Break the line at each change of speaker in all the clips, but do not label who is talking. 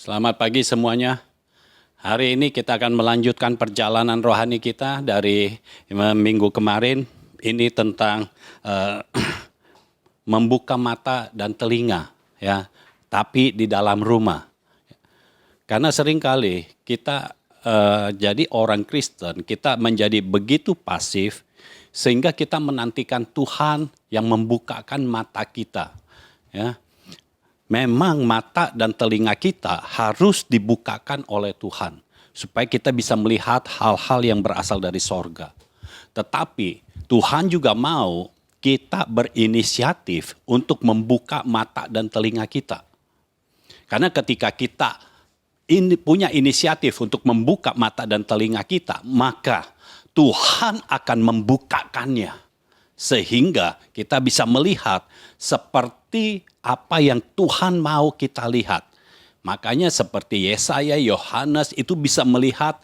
Selamat pagi semuanya. Hari ini kita akan melanjutkan perjalanan rohani kita dari minggu kemarin. Ini tentang membuka mata dan telinga, ya, tapi di dalam rumah. Karena seringkali kita jadi orang Kristen, kita menjadi begitu pasif sehingga kita menantikan Tuhan yang membukakan mata kita, ya. Memang mata dan telinga kita harus dibukakan oleh Tuhan supaya kita bisa melihat hal-hal yang berasal dari sorga. Tetapi Tuhan juga mau kita berinisiatif untuk membuka mata dan telinga kita. Karena ketika kita punya inisiatif untuk membuka mata dan telinga kita, maka Tuhan akan membukakannya. Sehingga kita bisa melihat seperti apa yang Tuhan mau kita lihat. Makanya seperti Yesaya, Yohanes itu bisa melihat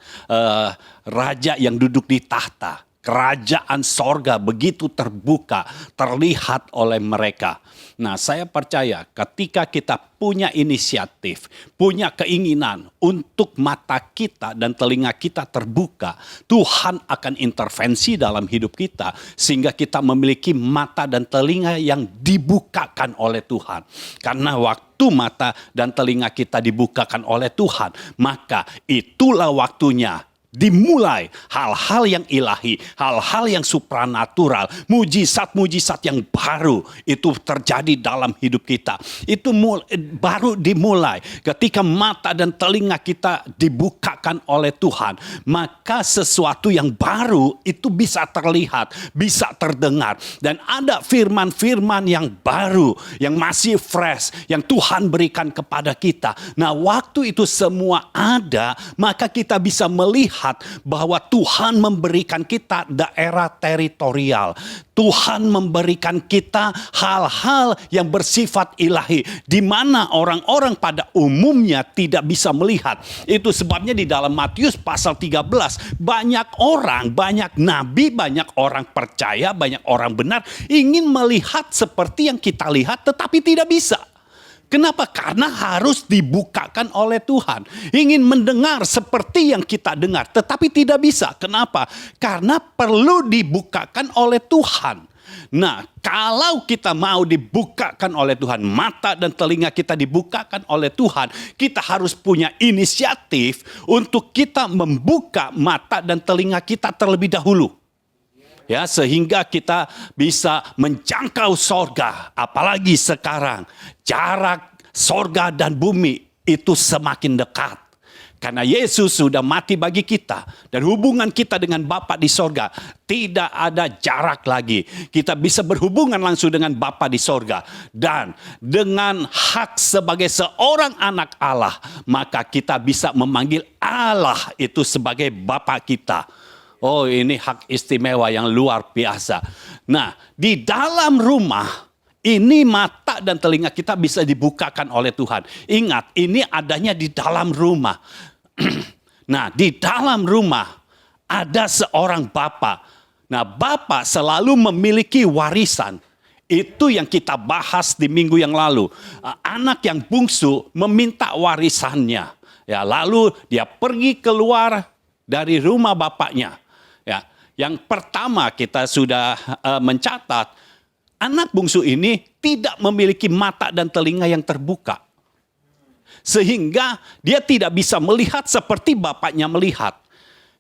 raja yang duduk di tahta. Kerajaan sorga begitu terbuka, terlihat oleh mereka. Nah, saya percaya ketika kita punya inisiatif, punya keinginan untuk mata kita dan telinga kita terbuka, Tuhan akan intervensi dalam hidup kita sehingga kita memiliki mata dan telinga yang dibukakan oleh Tuhan. Karena waktu mata dan telinga kita dibukakan oleh Tuhan, maka itulah waktunya dimulai hal-hal yang ilahi, hal-hal yang supranatural, mujizat-mujizat yang baru itu terjadi dalam hidup kita. Itu baru dimulai ketika mata dan telinga kita dibukakan oleh Tuhan. Maka sesuatu yang baru itu bisa terlihat, bisa terdengar. Dan ada firman-firman yang baru, yang masih fresh, yang Tuhan berikan kepada kita. Nah, waktu itu semua ada, maka kita bisa melihat bahwa Tuhan memberikan kita daerah teritorial. Tuhan memberikan kita hal-hal yang bersifat ilahi, di mana orang-orang pada umumnya tidak bisa melihat. Itu sebabnya di dalam Matius pasal 13, banyak orang, banyak nabi, banyak orang percaya, banyak orang benar ingin melihat seperti yang kita lihat tetapi tidak bisa. Kenapa? Karena harus dibukakan oleh Tuhan. Ingin mendengar seperti yang kita dengar, tetapi tidak bisa. Kenapa? Karena perlu dibukakan oleh Tuhan. Nah, kalau kita mau dibukakan oleh Tuhan, mata dan telinga kita dibukakan oleh Tuhan, kita harus punya inisiatif untuk kita membuka mata dan telinga kita terlebih dahulu. Ya, sehingga kita bisa menjangkau sorga. Apalagi sekarang jarak sorga dan bumi itu semakin dekat. Karena Yesus sudah mati bagi kita. Dan hubungan kita dengan Bapa di sorga tidak ada jarak lagi. Kita bisa berhubungan langsung dengan Bapa di sorga. Dan dengan hak sebagai seorang anak Allah, maka kita bisa memanggil Allah itu sebagai Bapa kita. Oh, ini hak istimewa yang luar biasa. Nah, di dalam rumah, ini mata dan telinga kita bisa dibukakan oleh Tuhan. Ingat, ini adanya di dalam rumah. Nah, di dalam rumah ada seorang bapa. Nah, bapa selalu memiliki warisan. Itu yang kita bahas di minggu yang lalu. Anak yang bungsu meminta warisannya. Ya, lalu dia pergi keluar dari rumah bapaknya. Ya, yang pertama kita sudah mencatat, anak bungsu ini tidak memiliki mata dan telinga yang terbuka. Sehingga dia tidak bisa melihat seperti bapaknya melihat.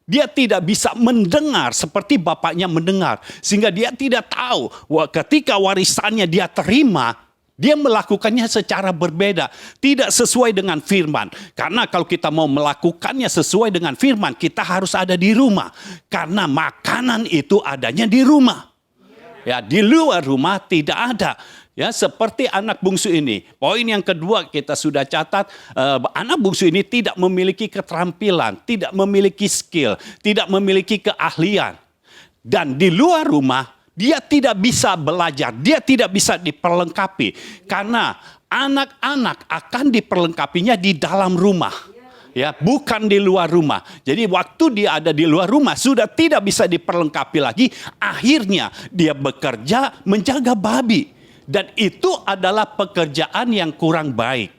Dia tidak bisa mendengar seperti bapaknya mendengar. Sehingga dia tidak tahu ketika warisannya dia terima, dia melakukannya secara berbeda, tidak sesuai dengan firman. Karena kalau kita mau melakukannya sesuai dengan firman, kita harus ada di rumah. Karena makanan itu adanya di rumah. Ya, di luar rumah tidak ada. Ya, seperti anak bungsu ini. Poin yang kedua kita sudah catat, anak bungsu ini tidak memiliki keterampilan, tidak memiliki skill, tidak memiliki keahlian. Dan di luar rumah, dia tidak bisa belajar, dia tidak bisa diperlengkapi. Karena anak-anak akan diperlengkapinya di dalam rumah. Ya, bukan di luar rumah. Jadi waktu dia ada di luar rumah, sudah tidak bisa diperlengkapi lagi. Akhirnya dia bekerja menjaga babi. Dan itu adalah pekerjaan yang kurang baik.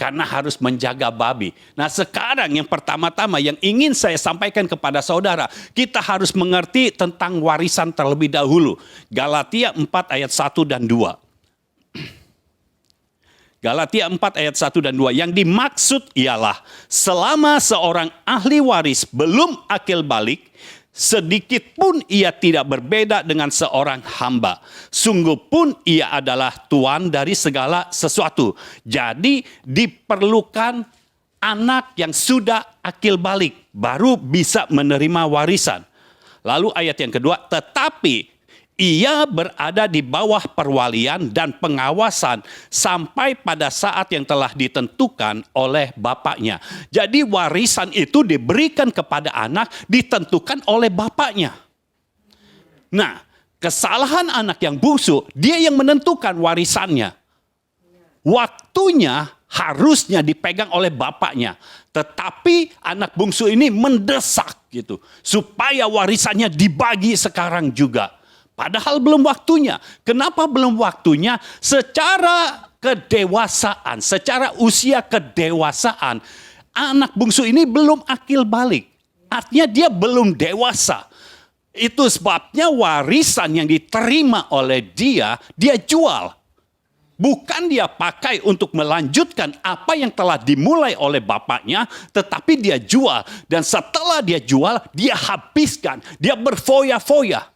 karena harus menjaga babi. Nah sekarang yang pertama-tama yang ingin saya sampaikan kepada saudara, kita harus mengerti tentang warisan terlebih dahulu. Galatia 4 ayat 1 dan 2. Galatia 4 ayat 1 dan 2. Yang dimaksud ialah selama seorang ahli waris belum akil balik, sedikit pun ia tidak berbeda dengan seorang hamba. Sungguh pun ia adalah tuan dari segala sesuatu. Jadi diperlukan anak yang sudah akil balik baru bisa menerima warisan. Lalu ayat yang kedua, tetapi ia berada di bawah perwalian dan pengawasan sampai pada saat yang telah ditentukan oleh bapaknya. Jadi warisan itu diberikan kepada anak ditentukan oleh bapaknya. Nah, kesalahan anak yang bungsu, dia yang menentukan warisannya. Waktunya harusnya dipegang oleh bapaknya. Tetapi anak bungsu ini mendesak gitu, supaya warisannya dibagi sekarang juga. Padahal belum waktunya. Kenapa belum waktunya? Secara kedewasaan, secara usia kedewasaan, anak bungsu ini belum akil balik. Artinya dia belum dewasa. Itu sebabnya warisan yang diterima oleh dia jual. Bukan dia pakai untuk melanjutkan apa yang telah dimulai oleh bapaknya, tetapi dia jual. Dan setelah dia jual, dia habiskan, dia berfoya-foya.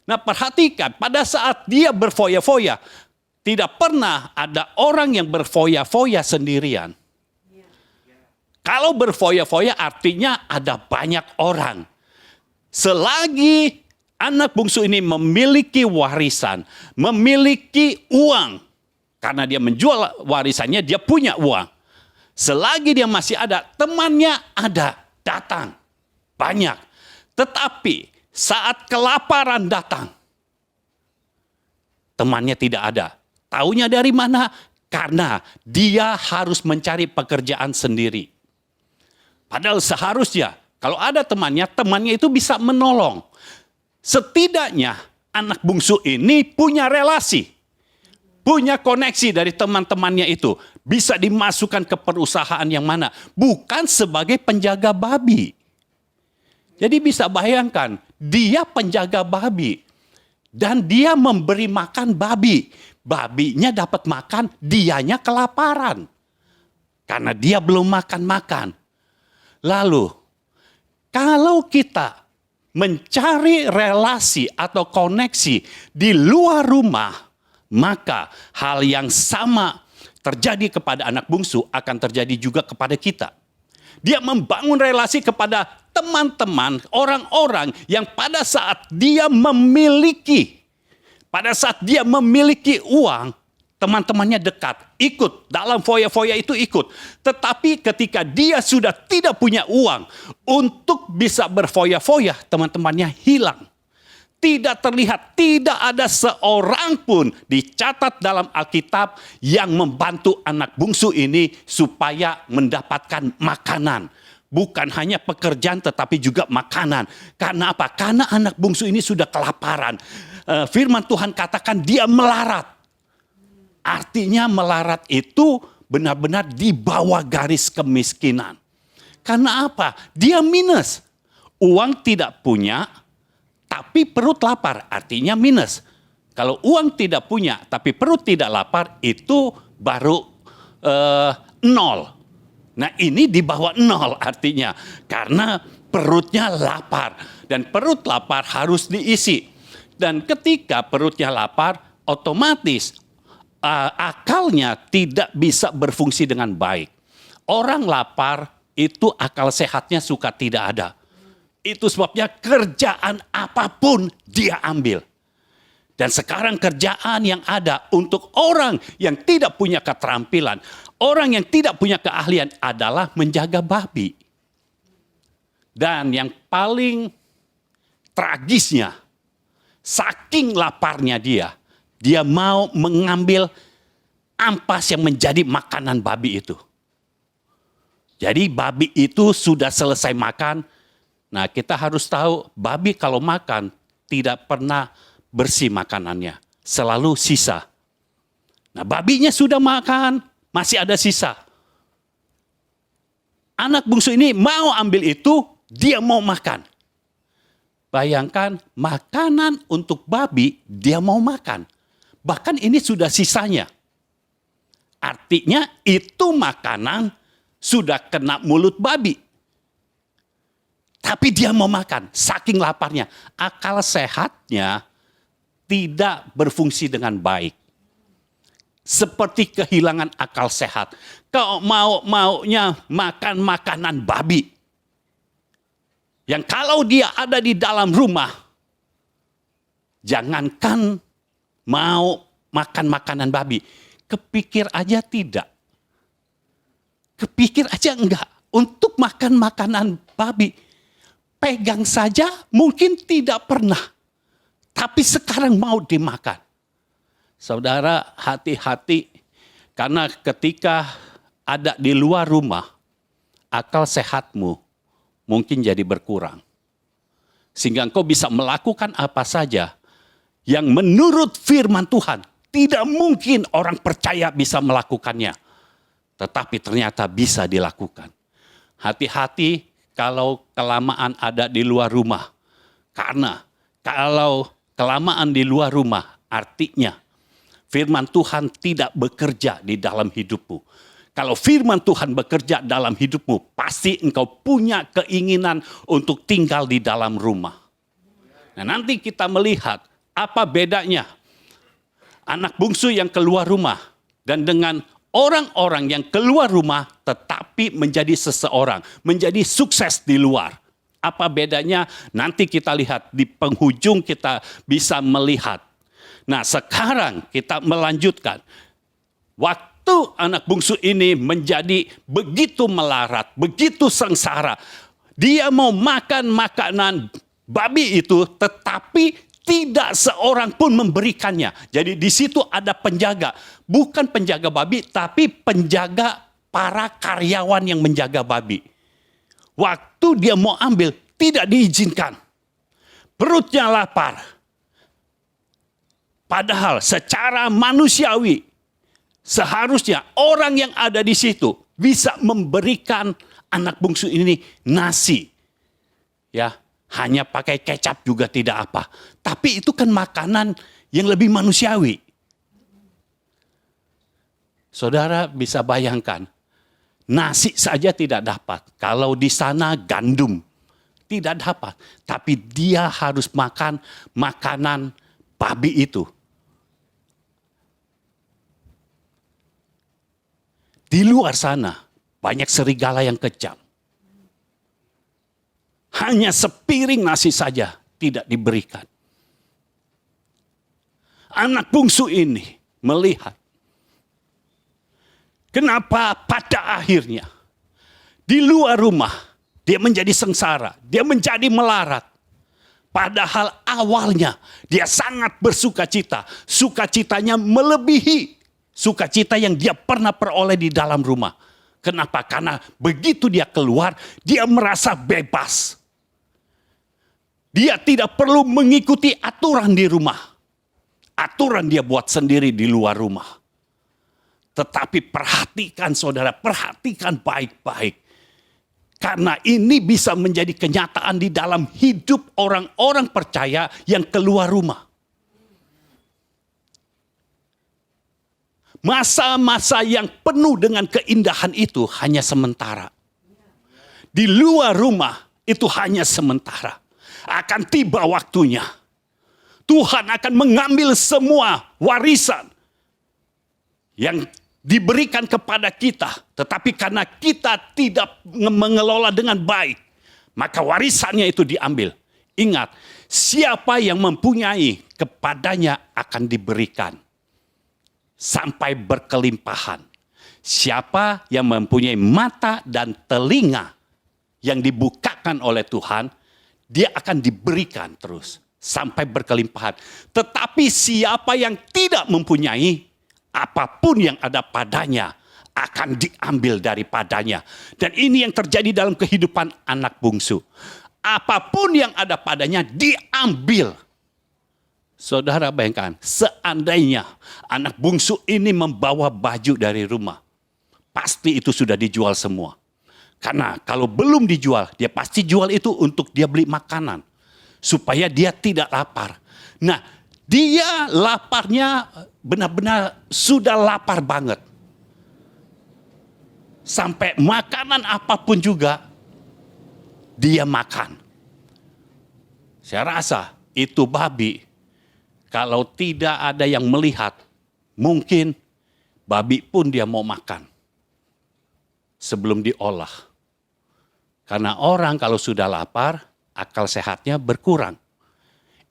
Nah perhatikan, pada saat dia berfoya-foya, tidak pernah ada orang yang berfoya-foya sendirian. Kalau berfoya-foya artinya ada banyak orang. Selagi anak bungsu ini memiliki warisan, memiliki uang, karena dia menjual warisannya, dia punya uang. Selagi dia masih ada, temannya ada, datang, banyak. Tetapi saat kelaparan datang, temannya tidak ada. Taunya dari mana? Karena dia harus mencari pekerjaan sendiri. Padahal seharusnya kalau ada temannya, temannya itu bisa menolong. Setidaknya anak bungsu ini punya relasi, punya koneksi dari teman-temannya itu. Bisa dimasukkan ke perusahaan yang mana? Bukan sebagai penjaga babi. Jadi bisa bayangkan, dia penjaga babi. Dan dia memberi makan babi. Babinya dapat makan, dianya kelaparan. Karena dia belum makan-makan. Lalu, kalau kita mencari relasi atau koneksi di luar rumah, maka hal yang sama terjadi kepada anak bungsu akan terjadi juga kepada kita. Dia membangun relasi kepada teman-teman, orang-orang yang pada saat dia memiliki uang, teman-temannya dekat, ikut dalam foya-foya itu ikut. Tetapi ketika dia sudah tidak punya uang untuk bisa berfoya-foya, teman-temannya hilang. Tidak terlihat, tidak ada seorang pun dicatat dalam Alkitab yang membantu anak bungsu ini supaya mendapatkan makanan. Bukan hanya pekerjaan tetapi juga makanan. Karena apa? Karena anak bungsu ini sudah kelaparan. Firman Tuhan katakan dia melarat. Artinya melarat itu benar-benar di bawah garis kemiskinan. Karena apa? Dia minus. Uang tidak punya, tapi perut lapar, artinya minus. Kalau uang tidak punya, tapi perut tidak lapar, itu baru nol. Nah ini di bawah nol artinya. Karena perutnya lapar. Dan perut lapar harus diisi. Dan ketika perutnya lapar, otomatis akalnya tidak bisa berfungsi dengan baik. Orang lapar itu akal sehatnya suka tidak ada. Itu sebabnya kerjaan apapun dia ambil. Dan sekarang kerjaan yang ada untuk orang yang tidak punya keterampilan, orang yang tidak punya keahlian adalah menjaga babi. Dan yang paling tragisnya, saking laparnya dia mau mengambil ampas yang menjadi makanan babi itu. Jadi babi itu sudah selesai makan. Nah kita harus tahu babi kalau makan tidak pernah bersih makanannya. Selalu sisa. Nah babinya sudah makan, masih ada sisa. Anak bungsu ini mau ambil itu, dia mau makan. Bayangkan makanan untuk babi dia mau makan. Bahkan ini sudah sisanya. Artinya itu makanan sudah kena mulut babi. Tapi dia mau makan, saking laparnya. Akal sehatnya tidak berfungsi dengan baik. Seperti kehilangan akal sehat. Kau maunya makan makanan babi. Yang kalau dia ada di dalam rumah, jangankan mau makan makanan babi, kepikir aja tidak. Kepikir aja enggak untuk makan makanan babi. Pegang saja mungkin tidak pernah. Tapi sekarang mau dimakan. Saudara, hati-hati. Karena ketika ada di luar rumah, akal sehatmu mungkin jadi berkurang. Sehingga engkau bisa melakukan apa saja yang menurut firman Tuhan tidak mungkin orang percaya bisa melakukannya. Tetapi ternyata bisa dilakukan. Hati-hati kalau kelamaan ada di luar rumah. Karena kalau kelamaan di luar rumah artinya firman Tuhan tidak bekerja di dalam hidupmu. Kalau firman Tuhan bekerja dalam hidupmu, pasti engkau punya keinginan untuk tinggal di dalam rumah. Nah, nanti kita melihat apa bedanya anak bungsu yang keluar rumah dan dengan orang-orang yang keluar rumah tetapi menjadi seseorang, menjadi sukses di luar. Apa bedanya? Nanti kita lihat di penghujung kita bisa melihat. Nah, sekarang kita melanjutkan. Waktu anak bungsu ini menjadi begitu melarat, begitu sengsara. Dia mau makan makanan babi itu, tetapi tidak seorang pun memberikannya. Jadi di situ ada penjaga. Bukan penjaga babi, tapi penjaga para karyawan yang menjaga babi. Waktu dia mau ambil, tidak diizinkan. Perutnya lapar. Padahal secara manusiawi, seharusnya orang yang ada di situ bisa memberikan anak bungsu ini nasi. Ya, hanya pakai kecap juga tidak apa. Tapi itu kan makanan yang lebih manusiawi. Saudara bisa bayangkan, nasi saja tidak dapat. Kalau di sana gandum tidak dapat. Tapi dia harus makan makanan babi itu. Di luar sana banyak serigala yang kejam. Hanya sepiring nasi saja tidak diberikan. Anak bungsu ini melihat kenapa pada akhirnya di luar rumah dia menjadi sengsara, dia menjadi melarat. Padahal awalnya dia sangat bersukacita, sukacitanya melebihi sukacita yang dia pernah peroleh di dalam rumah. Kenapa? Karena begitu dia keluar, dia merasa bebas. Dia tidak perlu mengikuti aturan di rumah. Aturan dia buat sendiri di luar rumah. Tetapi perhatikan saudara, perhatikan baik-baik. Karena ini bisa menjadi kenyataan di dalam hidup orang-orang percaya yang keluar rumah. Masa-masa yang penuh dengan keindahan itu hanya sementara. Di luar rumah itu hanya sementara. Akan tiba waktunya. Tuhan akan mengambil semua warisan yang diberikan kepada kita. Tetapi karena kita tidak mengelola dengan baik, maka warisannya itu diambil. Ingat, siapa yang mempunyai kepadanya akan diberikan. Sampai berkelimpahan. Siapa yang mempunyai mata dan telinga yang dibukakan oleh Tuhan, dia akan diberikan terus sampai berkelimpahan. Tetapi siapa yang tidak mempunyai, apapun yang ada padanya akan diambil daripadanya. Dan ini yang terjadi dalam kehidupan anak bungsu. Apapun yang ada padanya diambil. Saudara bayangkan, seandainya anak bungsu ini membawa baju dari rumah, pasti itu sudah dijual semua. Karena kalau belum dijual, dia pasti jual itu untuk dia beli makanan. Supaya dia tidak lapar. Nah, dia laparnya benar-benar sudah lapar banget. Sampai makanan apapun juga, dia makan. Saya rasa itu babi, kalau tidak ada yang melihat, mungkin babi pun dia mau makan sebelum diolah. Karena orang kalau sudah lapar, akal sehatnya berkurang.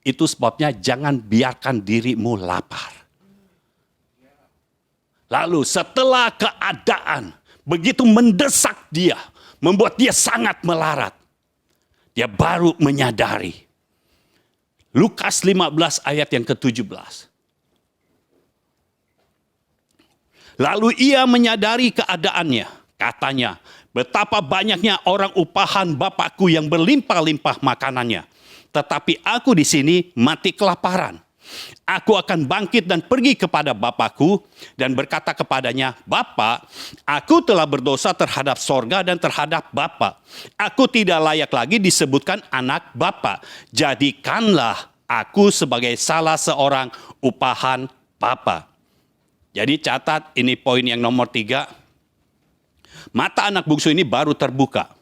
Itu sebabnya jangan biarkan dirimu lapar. Lalu setelah keadaan begitu mendesak dia, membuat dia sangat melarat, dia baru menyadari. Lukas 15 ayat yang ke-17. Lalu ia menyadari keadaannya, katanya, betapa banyaknya orang upahan Bapakku yang berlimpah-limpah makanannya. Tetapi aku di sini mati kelaparan. Aku akan bangkit dan pergi kepada Bapakku dan berkata kepadanya, Bapa, aku telah berdosa terhadap sorga dan terhadap Bapa. Aku tidak layak lagi disebutkan anak Bapa. Jadikanlah aku sebagai salah seorang upahan Bapa. Jadi catat, ini poin yang nomor 3. Mata anak bungsu ini baru terbuka.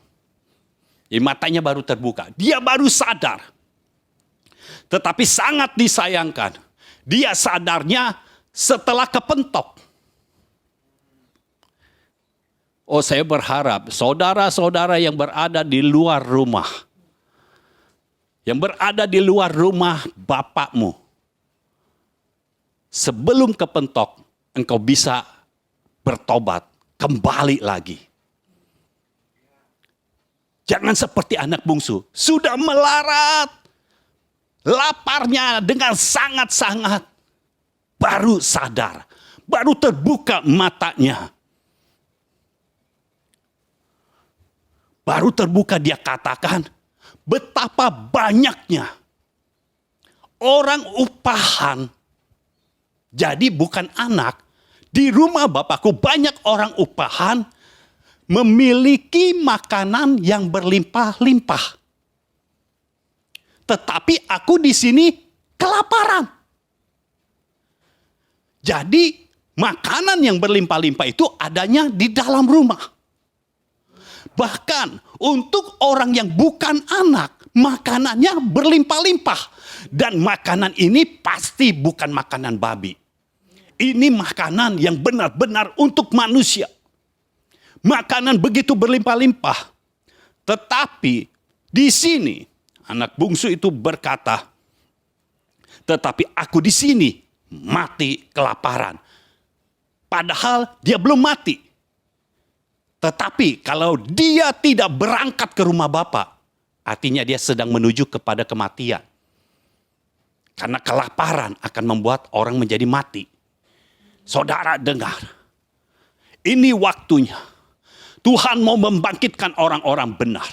Jadi matanya baru terbuka. Dia baru sadar. Tetapi sangat disayangkan. Dia sadarnya setelah kepentok. Oh, saya berharap saudara-saudara yang berada di luar rumah. Yang berada di luar rumah bapakmu. Sebelum kepentok, engkau bisa bertobat. Kembali lagi. Jangan seperti anak bungsu. Sudah melarat. Laparnya dengan sangat-sangat. Baru sadar. Baru terbuka matanya. Baru terbuka dia katakan. Betapa banyaknya. Orang upahan. Jadi bukan anak. Di rumah Bapakku banyak orang upahan memiliki makanan yang berlimpah-limpah. Tetapi aku di sini kelaparan. Jadi makanan yang berlimpah-limpah itu adanya di dalam rumah. Bahkan untuk orang yang bukan anak, makanannya berlimpah-limpah. Dan makanan ini pasti bukan makanan babi. Ini makanan yang benar-benar untuk manusia. Makanan begitu berlimpah-limpah. Tetapi di sini anak bungsu itu berkata, tetapi aku di sini mati kelaparan. Padahal dia belum mati. Tetapi kalau dia tidak berangkat ke rumah Bapa, artinya dia sedang menuju kepada kematian. Karena kelaparan akan membuat orang menjadi mati. Saudara dengar, ini waktunya. Tuhan mau membangkitkan orang-orang benar.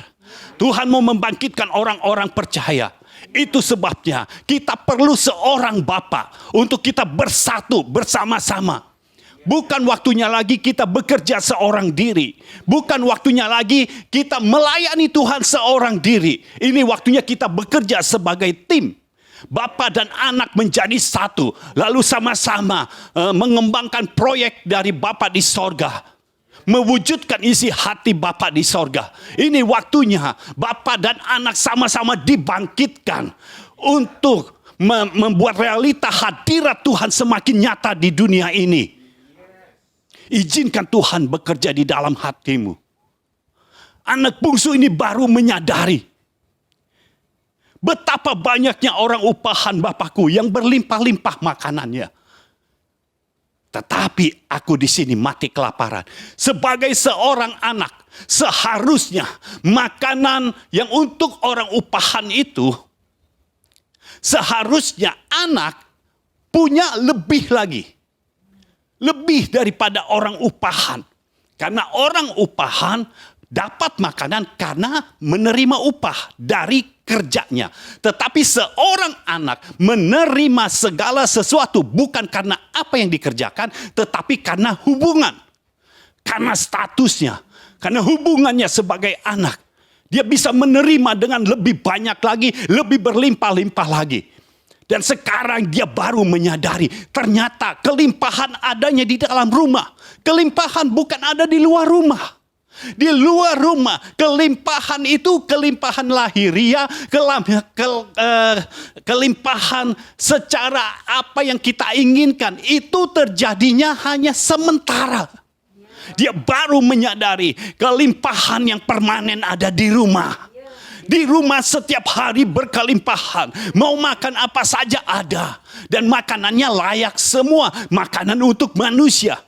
Tuhan mau membangkitkan orang-orang percaya. Itu sebabnya kita perlu seorang Bapa untuk kita bersatu bersama-sama. Bukan waktunya lagi kita bekerja seorang diri. Bukan waktunya lagi kita melayani Tuhan seorang diri. Ini waktunya kita bekerja sebagai tim. Bapa dan anak menjadi satu. Lalu sama-sama mengembangkan proyek dari Bapa di sorga. Mewujudkan isi hati Bapa di sorga. Ini waktunya Bapa dan anak sama-sama dibangkitkan. Untuk membuat realita hadirat Tuhan semakin nyata di dunia ini. Izinkan Tuhan bekerja di dalam hatimu. Anak bungsu ini baru menyadari. Betapa banyaknya orang upahan Bapakku yang berlimpah-limpah makanannya. Tetapi aku di sini mati kelaparan. Sebagai seorang anak, seharusnya makanan yang untuk orang upahan itu, seharusnya anak punya lebih lagi. Lebih daripada orang upahan. Karena orang upahan dapat makanan karena menerima upah dari kerjanya. Tetapi seorang anak menerima segala sesuatu bukan karena apa yang dikerjakan, tetapi karena hubungan. Karena statusnya, karena hubungannya sebagai anak. Dia bisa menerima dengan lebih banyak lagi, lebih berlimpah-limpah lagi. Dan sekarang dia baru menyadari, ternyata kelimpahan adanya di dalam rumah. Kelimpahan bukan ada di luar rumah. Di luar rumah, kelimpahan itu kelimpahan lahiriah, kelimpahan secara apa yang kita inginkan. Itu terjadinya hanya sementara. Dia baru menyadari kelimpahan yang permanen ada di rumah. Di rumah setiap hari berkelimpahan. Mau makan apa saja ada. Dan makanannya layak semua. Makanan untuk manusia.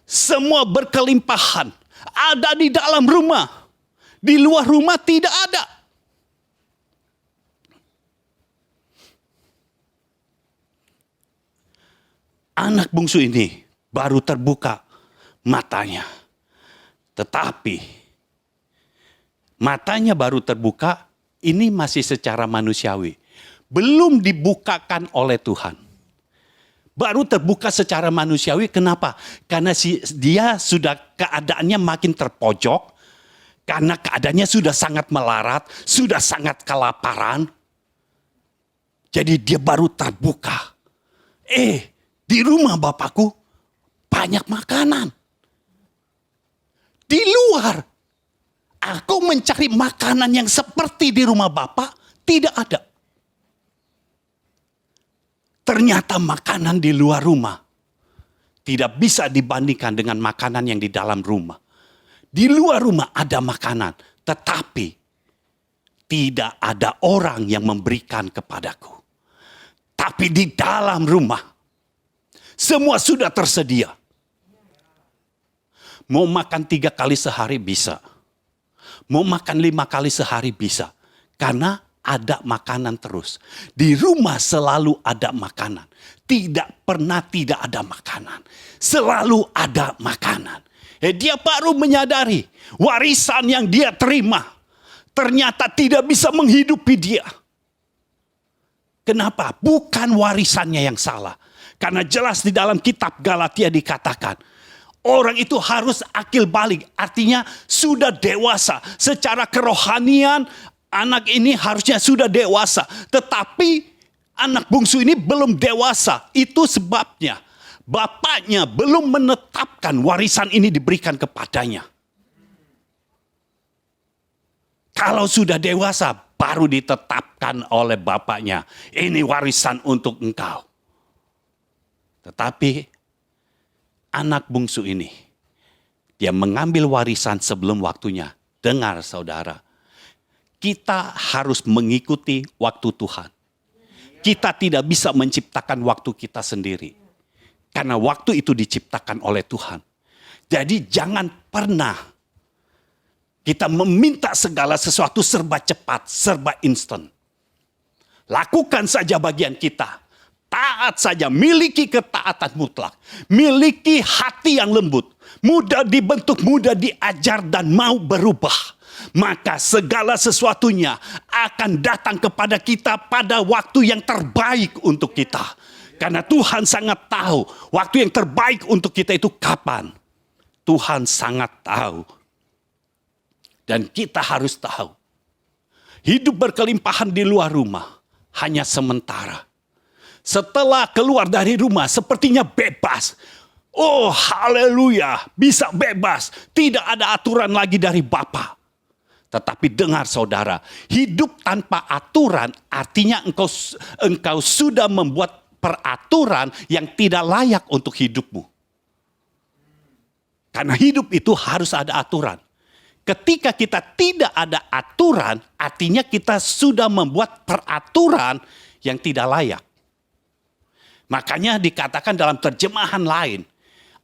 Semua berkelimpahan. Ada di dalam rumah. Di luar rumah tidak ada. Anak bungsu ini baru terbuka matanya. Tetapi matanya baru terbuka, ini masih secara manusiawi. Belum dibukakan oleh Tuhan. Baru terbuka secara manusiawi, kenapa? Karena dia sudah keadaannya makin terpojok, karena keadaannya sudah sangat melarat, sudah sangat kelaparan. Jadi dia baru terbuka. Di rumah Bapakku banyak makanan. Di luar, aku mencari makanan yang seperti di rumah Bapak, tidak ada. Ternyata makanan di luar rumah tidak bisa dibandingkan dengan makanan yang di dalam rumah. Di luar rumah ada makanan, tetapi tidak ada orang yang memberikan kepadaku. Tapi di dalam rumah, semua sudah tersedia. Mau makan 3 kali sehari bisa. Mau makan 5 kali sehari bisa. Karena ada makanan terus. Di rumah selalu ada makanan. Tidak pernah tidak ada makanan. Selalu ada makanan. Dia baru menyadari warisan yang dia terima ternyata tidak bisa menghidupi dia. Kenapa? Bukan warisannya yang salah. Karena jelas di dalam kitab Galatia dikatakan, orang itu harus akil balik. Artinya sudah dewasa. Secara kerohanian, anak ini harusnya sudah dewasa. Tetapi anak bungsu ini belum dewasa. Itu sebabnya bapaknya belum menetapkan warisan ini diberikan kepadanya. Kalau sudah dewasa, baru ditetapkan oleh bapaknya. Ini warisan untuk engkau. Tetapi anak bungsu ini, dia mengambil warisan sebelum waktunya. Dengar saudara, kita harus mengikuti waktu Tuhan. Kita tidak bisa menciptakan waktu kita sendiri. Karena waktu itu diciptakan oleh Tuhan. Jadi jangan pernah kita meminta segala sesuatu serba cepat, serba instan. Lakukan saja bagian kita. Taat saja, miliki ketaatan mutlak. Miliki hati yang lembut. Mudah dibentuk, mudah diajar dan mau berubah. Maka segala sesuatunya akan datang kepada kita pada waktu yang terbaik untuk kita. Karena Tuhan sangat tahu waktu yang terbaik untuk kita itu kapan. Tuhan sangat tahu. Dan kita harus tahu. Hidup berkelimpahan di luar rumah hanya sementara. Setelah keluar dari rumah sepertinya bebas. Oh haleluya, bisa bebas. Tidak ada aturan lagi dari Bapa. Tetapi dengar saudara, hidup tanpa aturan artinya engkau sudah membuat peraturan yang tidak layak untuk hidupmu. Karena hidup itu harus ada aturan. Ketika kita tidak ada aturan, artinya kita sudah membuat peraturan yang tidak layak. Makanya dikatakan dalam terjemahan lain,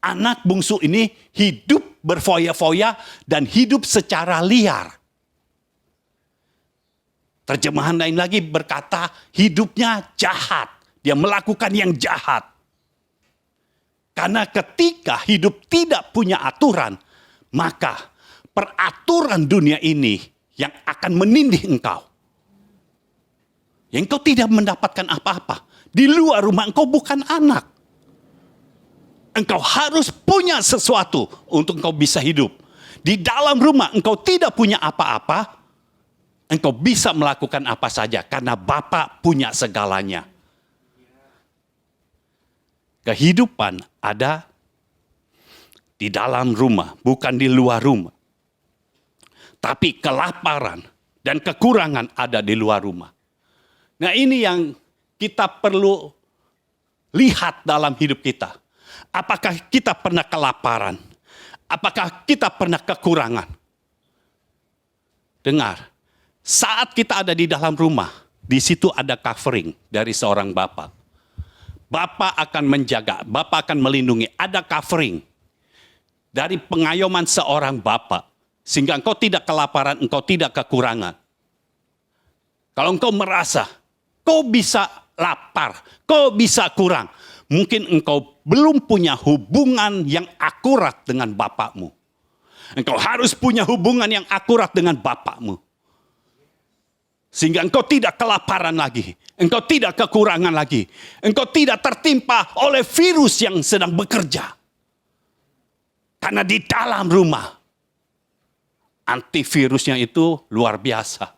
anak bungsu ini hidup berfoya-foya dan hidup secara liar. Terjemahan lain lagi berkata hidupnya jahat. Dia melakukan yang jahat. Karena ketika hidup tidak punya aturan, maka peraturan dunia ini yang akan menindih engkau. Engkau tidak mendapatkan apa-apa. Di luar rumah engkau bukan anak. Engkau harus punya sesuatu untuk engkau bisa hidup. Di dalam rumah engkau tidak punya apa-apa, engkau bisa melakukan apa saja karena Bapa punya segalanya. Kehidupan ada di dalam rumah, bukan di luar rumah. Tapi kelaparan dan kekurangan ada di luar rumah. Nah, ini yang kita perlu lihat dalam hidup kita. Apakah kita pernah kelaparan? Apakah kita pernah kekurangan? Dengar, saat kita ada di dalam rumah, di situ ada covering dari seorang Bapa. Bapa akan menjaga, Bapa akan melindungi. Ada covering dari pengayoman seorang Bapa. Sehingga engkau tidak kelaparan, engkau tidak kekurangan. Kalau engkau merasa, kau bisa lapar, kau bisa kurang. Mungkin engkau belum punya hubungan yang akurat dengan Bapakmu. Engkau harus punya hubungan yang akurat dengan Bapakmu. Sehingga engkau tidak kelaparan lagi. Engkau tidak kekurangan lagi. Engkau tidak tertimpa oleh virus yang sedang bekerja. Karena di dalam rumah, antivirusnya itu luar biasa.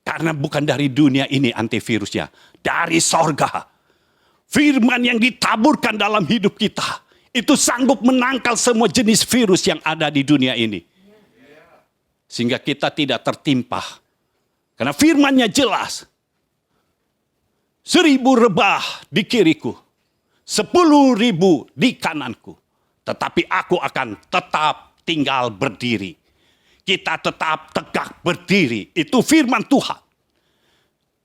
Karena bukan dari dunia ini antivirusnya. Dari sorga. Firman yang ditaburkan dalam hidup kita. Itu sanggup menangkal semua jenis virus yang ada di dunia ini. Sehingga kita tidak tertimpa. Karena firmannya jelas. 1.000 rebah di kiriku. 10.000 di kananku. Tetapi aku akan tetap tinggal berdiri. Kita tetap tegak berdiri. Itu firman Tuhan.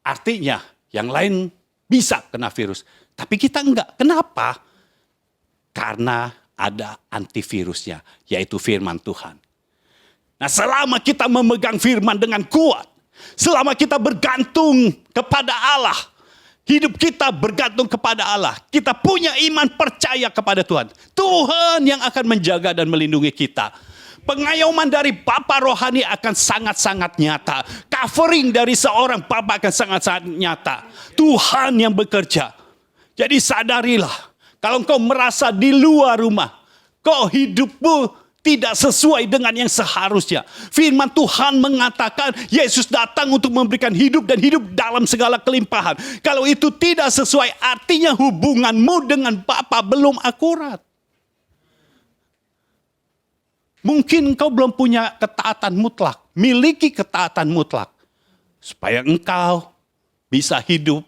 Artinya yang lain bisa kena virus. Tapi kita enggak. Kenapa? Karena ada antivirusnya. Yaitu firman Tuhan. Nah, selama kita memegang firman dengan kuat. Selama kita bergantung kepada Allah. Hidup kita bergantung kepada Allah. Kita punya iman percaya kepada Tuhan. Tuhan yang akan menjaga dan melindungi kita. Pengayoman dari Bapa rohani akan sangat-sangat nyata. Covering dari seorang Bapa akan sangat-sangat nyata. Tuhan yang bekerja. Jadi sadarilah. Kalau engkau merasa di luar rumah. Kau hidupmu tidak sesuai dengan yang seharusnya. Firman Tuhan mengatakan Yesus datang untuk memberikan hidup dan hidup dalam segala kelimpahan. Kalau itu tidak sesuai, artinya hubunganmu dengan Bapa belum akurat. Mungkin engkau belum punya ketaatan mutlak. Miliki ketaatan mutlak. Supaya engkau bisa hidup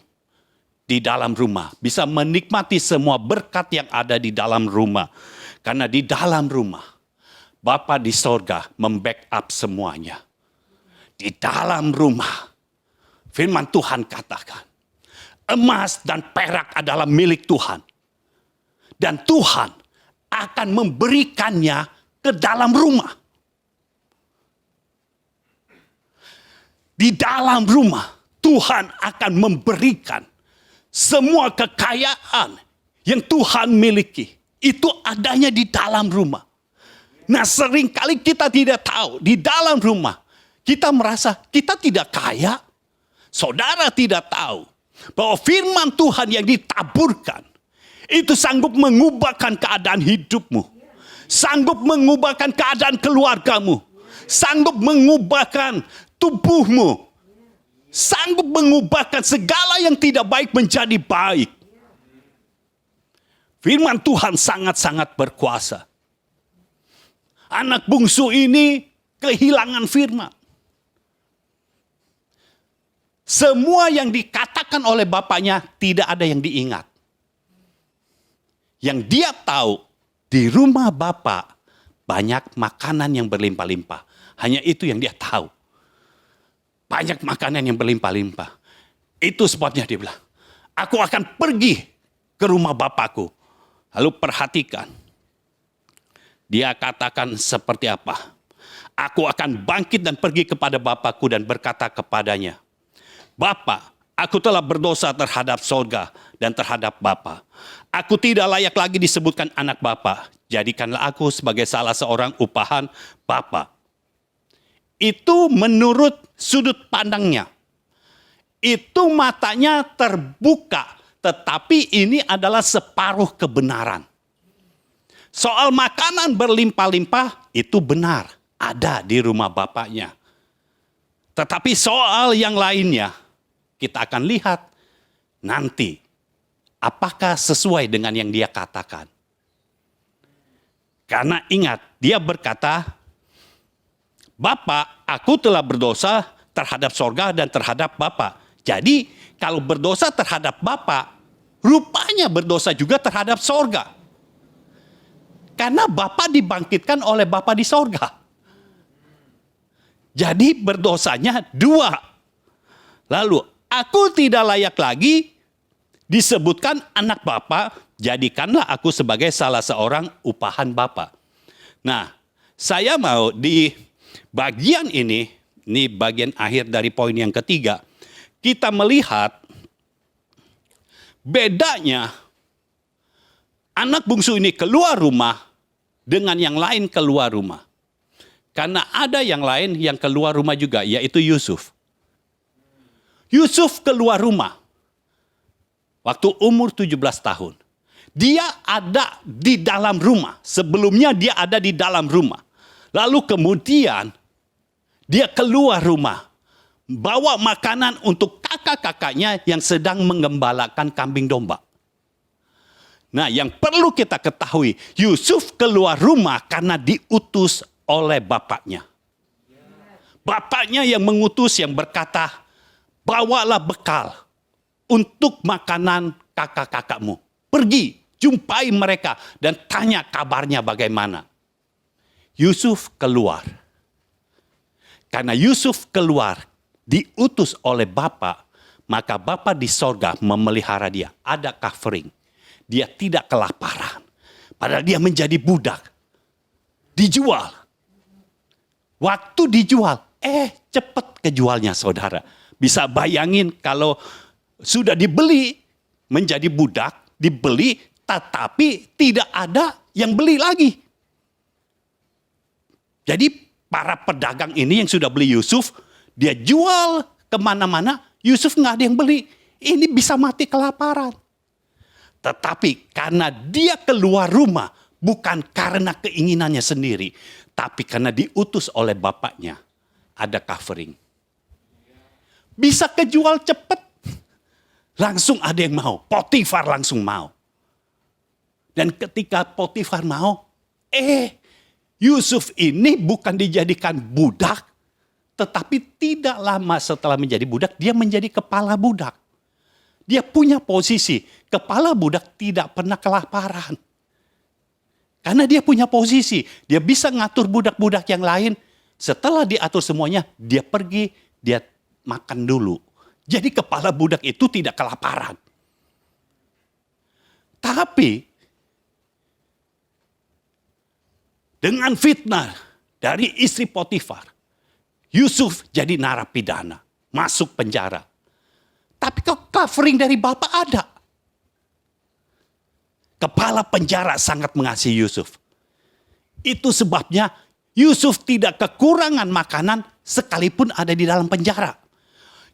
di dalam rumah. Bisa menikmati semua berkat yang ada di dalam rumah. Karena di dalam rumah, Bapa di sorga membackup semuanya. Di dalam rumah, firman Tuhan katakan, emas dan perak adalah milik Tuhan. Dan Tuhan akan memberikannya ke dalam rumah. Di dalam rumah, Tuhan akan memberikan semua kekayaan yang Tuhan miliki. Itu adanya di dalam rumah. Nah, seringkali kita tidak tahu. Di dalam rumah, kita merasa kita tidak kaya. Saudara tidak tahu bahwa firman Tuhan yang ditaburkan, itu sanggup mengubahkan keadaan hidupmu. Sanggup mengubahkan keadaan keluargamu. Sanggup mengubahkan tubuhmu. Sanggup mengubahkan segala yang tidak baik menjadi baik. Firman Tuhan sangat-sangat berkuasa. Anak bungsu ini kehilangan firman. Semua yang dikatakan oleh bapaknya tidak ada yang diingat. Yang dia tahu, di rumah Bapak banyak makanan yang berlimpah-limpah. Hanya itu yang dia tahu. Banyak makanan yang berlimpah-limpah. Itu sebabnya dia bilang, aku akan pergi ke rumah Bapakku. Lalu perhatikan. Dia katakan seperti apa. Aku akan bangkit dan pergi kepada Bapakku dan berkata kepadanya, Bapa, aku telah berdosa terhadap sorga dan terhadap Bapa. Aku tidak layak lagi disebutkan anak Bapa. Jadikanlah aku sebagai salah seorang upahan Bapa. Itu menurut sudut pandangnya. Itu matanya terbuka, tetapi ini adalah separuh kebenaran. Soal makanan berlimpah-limpah itu benar, ada di rumah bapaknya. Tetapi soal yang lainnya, kita akan lihat nanti apakah sesuai dengan yang dia katakan. Karena ingat, dia berkata, Bapa, aku telah berdosa terhadap sorga dan terhadap Bapa. Jadi kalau berdosa terhadap Bapa, rupanya berdosa juga terhadap sorga. Karena Bapa dibangkitkan oleh Bapa di sorga. Jadi berdosanya dua. Lalu, aku tidak layak lagi disebutkan anak Bapa, jadikanlah aku sebagai salah seorang upahan Bapa. Nah, saya mau di bagian ini bagian akhir dari poin yang ketiga, kita melihat bedanya anak bungsu ini keluar rumah dengan yang lain keluar rumah. Karena ada yang lain yang keluar rumah juga, yaitu Yusuf. Yusuf keluar rumah waktu umur 17 tahun. Dia ada di dalam rumah. Sebelumnya dia ada di dalam rumah. Lalu kemudian dia keluar rumah. Bawa makanan untuk kakak-kakaknya yang sedang menggembalakan kambing domba. Nah, yang perlu kita ketahui, Yusuf keluar rumah karena diutus oleh bapaknya. Bapaknya yang mengutus, yang berkata, bawalah bekal untuk makanan kakak-kakakmu. Pergi, jumpai mereka dan tanya kabarnya bagaimana. Yusuf keluar. Karena Yusuf keluar, diutus oleh Bapa, maka Bapa di sorga memelihara dia. Ada covering. Dia tidak kelaparan. Padahal dia menjadi budak. Dijual. Waktu dijual, cepat kejualnya saudara. Bisa bayangin kalau sudah dibeli menjadi budak, dibeli tetapi tidak ada yang beli lagi. Jadi para pedagang ini yang sudah beli Yusuf, dia jual kemana-mana, Yusuf nggak ada yang beli. Ini bisa mati kelaparan. Tetapi karena dia keluar rumah, bukan karena keinginannya sendiri, tapi karena diutus oleh bapaknya, ada covering. Bisa kejual cepat. Langsung ada yang mau. Potifar langsung mau. Dan ketika Potifar mau, Yusuf ini bukan dijadikan budak, tetapi tidak lama setelah menjadi budak, dia menjadi kepala budak. Dia punya posisi, kepala budak tidak pernah kelaparan. Karena dia punya posisi, dia bisa ngatur budak-budak yang lain. Setelah diatur semuanya, dia pergi, dia makan dulu. Jadi kepala budak itu tidak kelaparan. Tapi dengan fitnah dari istri Potifar, Yusuf jadi narapidana, masuk penjara. Tapi covering dari Bapak ada. Kepala penjara sangat mengasihi Yusuf. Itu sebabnya Yusuf tidak kekurangan makanan sekalipun ada di dalam penjara.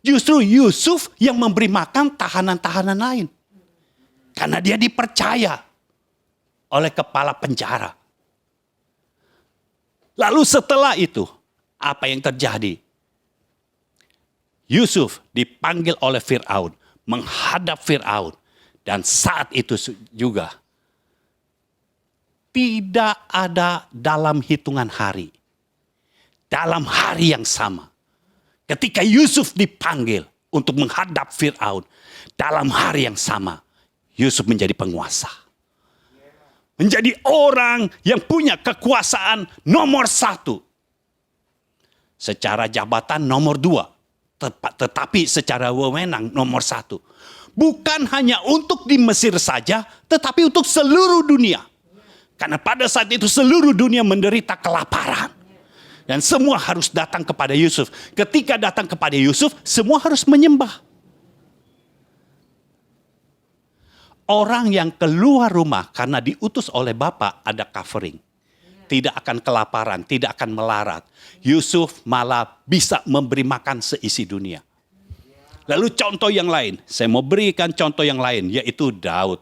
Justru Yusuf yang memberi makan tahanan-tahanan lain. Karena dia dipercaya oleh kepala penjara. Lalu setelah itu, apa yang terjadi? Yusuf dipanggil oleh Fir'aun, menghadap Fir'aun. Dan saat itu juga, tidak ada dalam hitungan hari. Dalam hari yang sama. Ketika Yusuf dipanggil untuk menghadap Fir'aun, dalam hari yang sama, Yusuf menjadi penguasa. Menjadi orang yang punya kekuasaan nomor 1. Secara jabatan nomor 2. Tetapi secara wewenang nomor 1. Bukan hanya untuk di Mesir saja, tetapi untuk seluruh dunia. Karena pada saat itu seluruh dunia menderita kelaparan. Dan semua harus datang kepada Yusuf. Ketika datang kepada Yusuf, semua harus menyembah. Orang yang keluar rumah karena diutus oleh Bapa ada covering. Tidak akan kelaparan, tidak akan melarat. Yusuf malah bisa memberi makan seisi dunia. Lalu contoh yang lain, saya mau berikan contoh yang lain, yaitu Daud.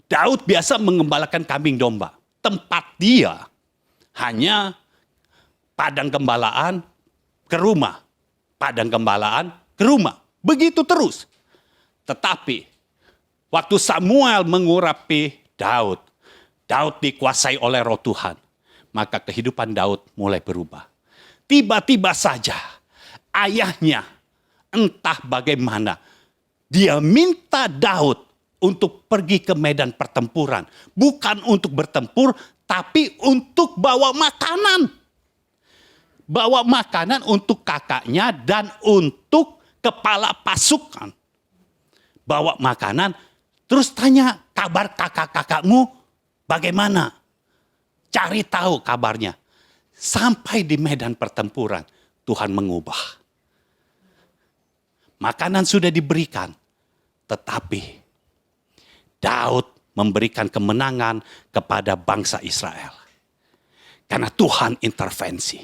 Daud biasa mengembalakan kambing domba. Tempat dia hanya padang gembalaan ke rumah. Padang gembalaan ke rumah. Begitu terus. Tetapi waktu Samuel mengurapi Daud, Daud dikuasai oleh roh Tuhan. Maka kehidupan Daud mulai berubah. Tiba-tiba saja ayahnya entah bagaimana dia minta Daud untuk pergi ke medan pertempuran. Bukan untuk bertempur, tapi untuk bawa makanan. Bawa makanan untuk kakaknya dan untuk kepala pasukan. Bawa makanan, terus tanya kabar kakak-kakakmu bagaimana? Cari tahu kabarnya. Sampai di medan pertempuran, Tuhan mengubah. Makanan sudah diberikan, tetapi Daud memberikan kemenangan kepada bangsa Israel. Karena Tuhan intervensi.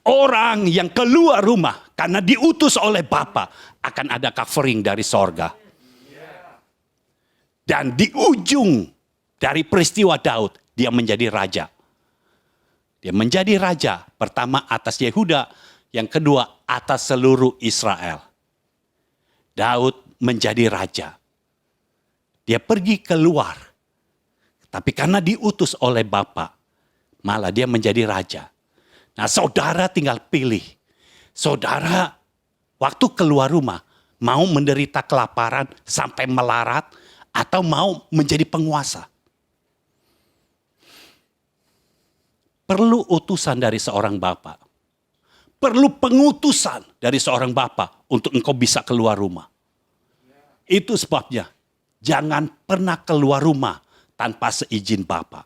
Orang yang keluar rumah karena diutus oleh Bapa akan ada covering dari sorga. Dan di ujung dari peristiwa Daud, dia menjadi raja. Dia menjadi raja pertama atas Yehuda, yang kedua atas seluruh Israel. Daud menjadi raja. Dia pergi keluar. Tapi karena diutus oleh Bapa, malah dia menjadi raja. Nah, saudara tinggal pilih. Saudara waktu keluar rumah mau menderita kelaparan sampai melarat atau mau menjadi penguasa. Perlu utusan dari seorang bapa. Perlu pengutusan dari seorang bapa untuk engkau bisa keluar rumah. Itu sebabnya jangan pernah keluar rumah tanpa seizin Bapa.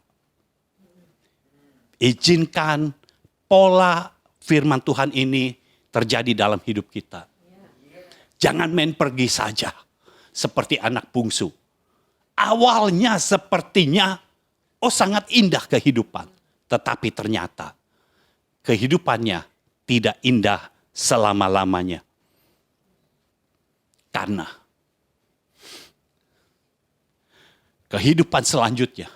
Izinkan pola firman Tuhan ini terjadi dalam hidup kita. Jangan main pergi saja seperti anak bungsu. Awalnya sepertinya sangat indah kehidupan. Tetapi ternyata kehidupannya tidak indah selama-lamanya. Karena kehidupan selanjutnya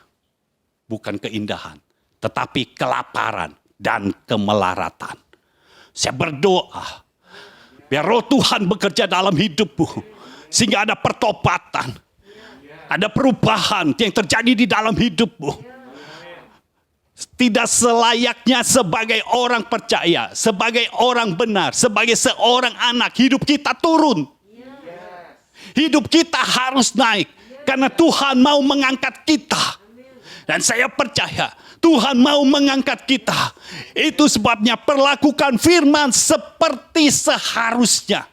bukan keindahan, tetapi kelaparan dan kemelaratan. Saya berdoa, biar roh Tuhan bekerja dalam hidupmu, sehingga ada pertobatan, ada perubahan yang terjadi di dalam hidupmu. Tidak selayaknya sebagai orang percaya, sebagai orang benar, sebagai seorang anak, hidup kita turun. Hidup kita harus naik. Karena Tuhan mau mengangkat kita. Dan saya percaya Tuhan mau mengangkat kita. Itu sebabnya perlakukan firman seperti seharusnya.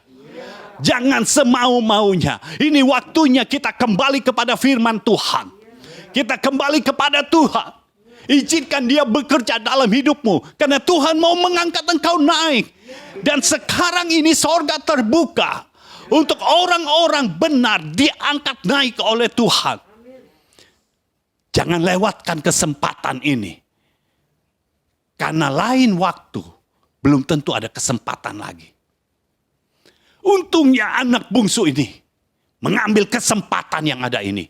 Jangan semau-maunya. Ini waktunya kita kembali kepada firman Tuhan. Kita kembali kepada Tuhan. Izinkan dia bekerja dalam hidupmu. Karena Tuhan mau mengangkat engkau naik. Dan sekarang ini sorga terbuka. Untuk orang-orang benar diangkat naik oleh Tuhan. Jangan lewatkan kesempatan ini. Karena lain waktu belum tentu ada kesempatan lagi. Untungnya anak bungsu ini mengambil kesempatan yang ada ini.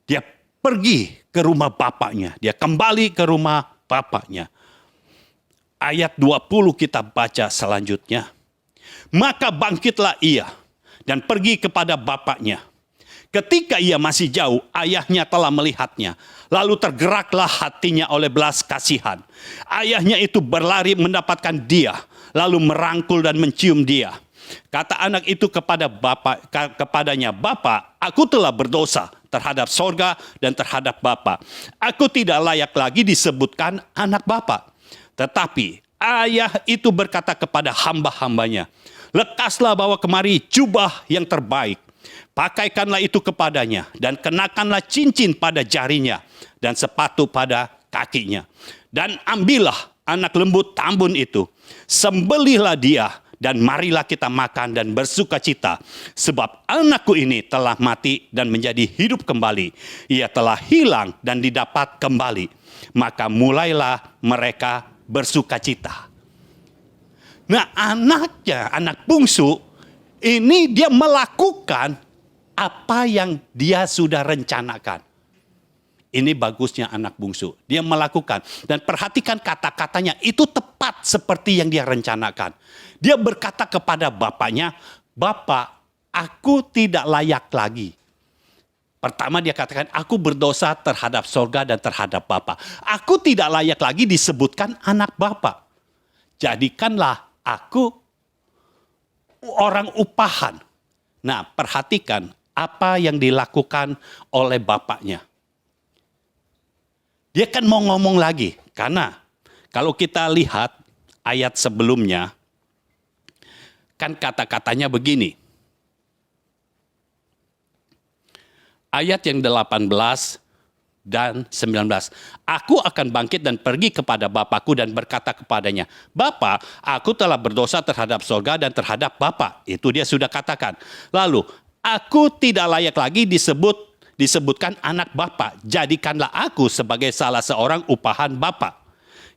Dia pergi ke rumah bapaknya. Dia kembali ke rumah bapaknya. Ayat 20 kita baca selanjutnya. Maka bangkitlah ia dan pergi kepada bapaknya. Ketika ia masih jauh, ayahnya telah melihatnya. Lalu tergeraklah hatinya oleh belas kasihan. Ayahnya itu berlari mendapatkan dia, lalu merangkul dan mencium dia. Kata anak itu kepadanya, "Bapa, aku telah berdosa terhadap sorga dan terhadap Bapa. Aku tidak layak lagi disebutkan anak Bapa." Tetapi ayah itu berkata kepada hamba-hambanya, "Lekaslah bawa kemari jubah yang terbaik. Pakaikanlah itu kepadanya dan kenakanlah cincin pada jarinya dan sepatu pada kakinya. Dan ambillah anak lembu tambun itu, sembelihlah dia dan marilah kita makan dan bersukacita. Sebab anakku ini telah mati dan menjadi hidup kembali. Ia telah hilang dan didapat kembali. Maka mulailah mereka bersukacita." Nah, anaknya, anak bungsu, ini dia melakukan apa yang dia sudah rencanakan. Ini bagusnya anak bungsu. Dia melakukan. Dan perhatikan kata-katanya, itu tepat seperti yang dia rencanakan. Dia berkata kepada bapaknya, "Bapak, aku tidak layak lagi." Pertama dia katakan, "Aku berdosa terhadap sorga dan terhadap Bapa. Aku tidak layak lagi disebutkan anak Bapa. Jadikanlah aku orang upahan." Nah, perhatikan apa yang dilakukan oleh bapaknya. Dia kan mau ngomong lagi, karena kalau kita lihat ayat sebelumnya, kan kata-katanya begini. Ayat yang 18 dan 19. "Aku akan bangkit dan pergi kepada Bapakku dan berkata kepadanya, 'Bapa, aku telah berdosa terhadap sorga dan terhadap Bapa.'" Itu dia sudah katakan. Lalu, "Aku tidak layak lagi disebutkan anak Bapa. Jadikanlah aku sebagai salah seorang upahan Bapa."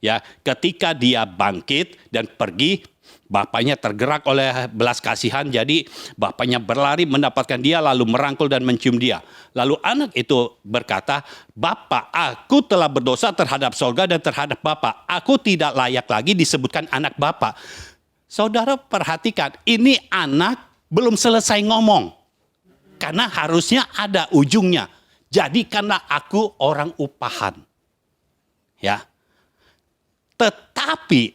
Ya, ketika dia bangkit dan pergi, bapaknya tergerak oleh belas kasihan, jadi bapaknya berlari mendapatkan dia lalu merangkul dan mencium dia. Lalu anak itu berkata, "Bapa, aku telah berdosa terhadap sorga dan terhadap Bapa. Aku tidak layak lagi disebutkan anak Bapa." Saudara perhatikan, ini anak belum selesai ngomong. Karena harusnya ada ujungnya. "Jadikanlah aku orang upahan." Ya. Tetapi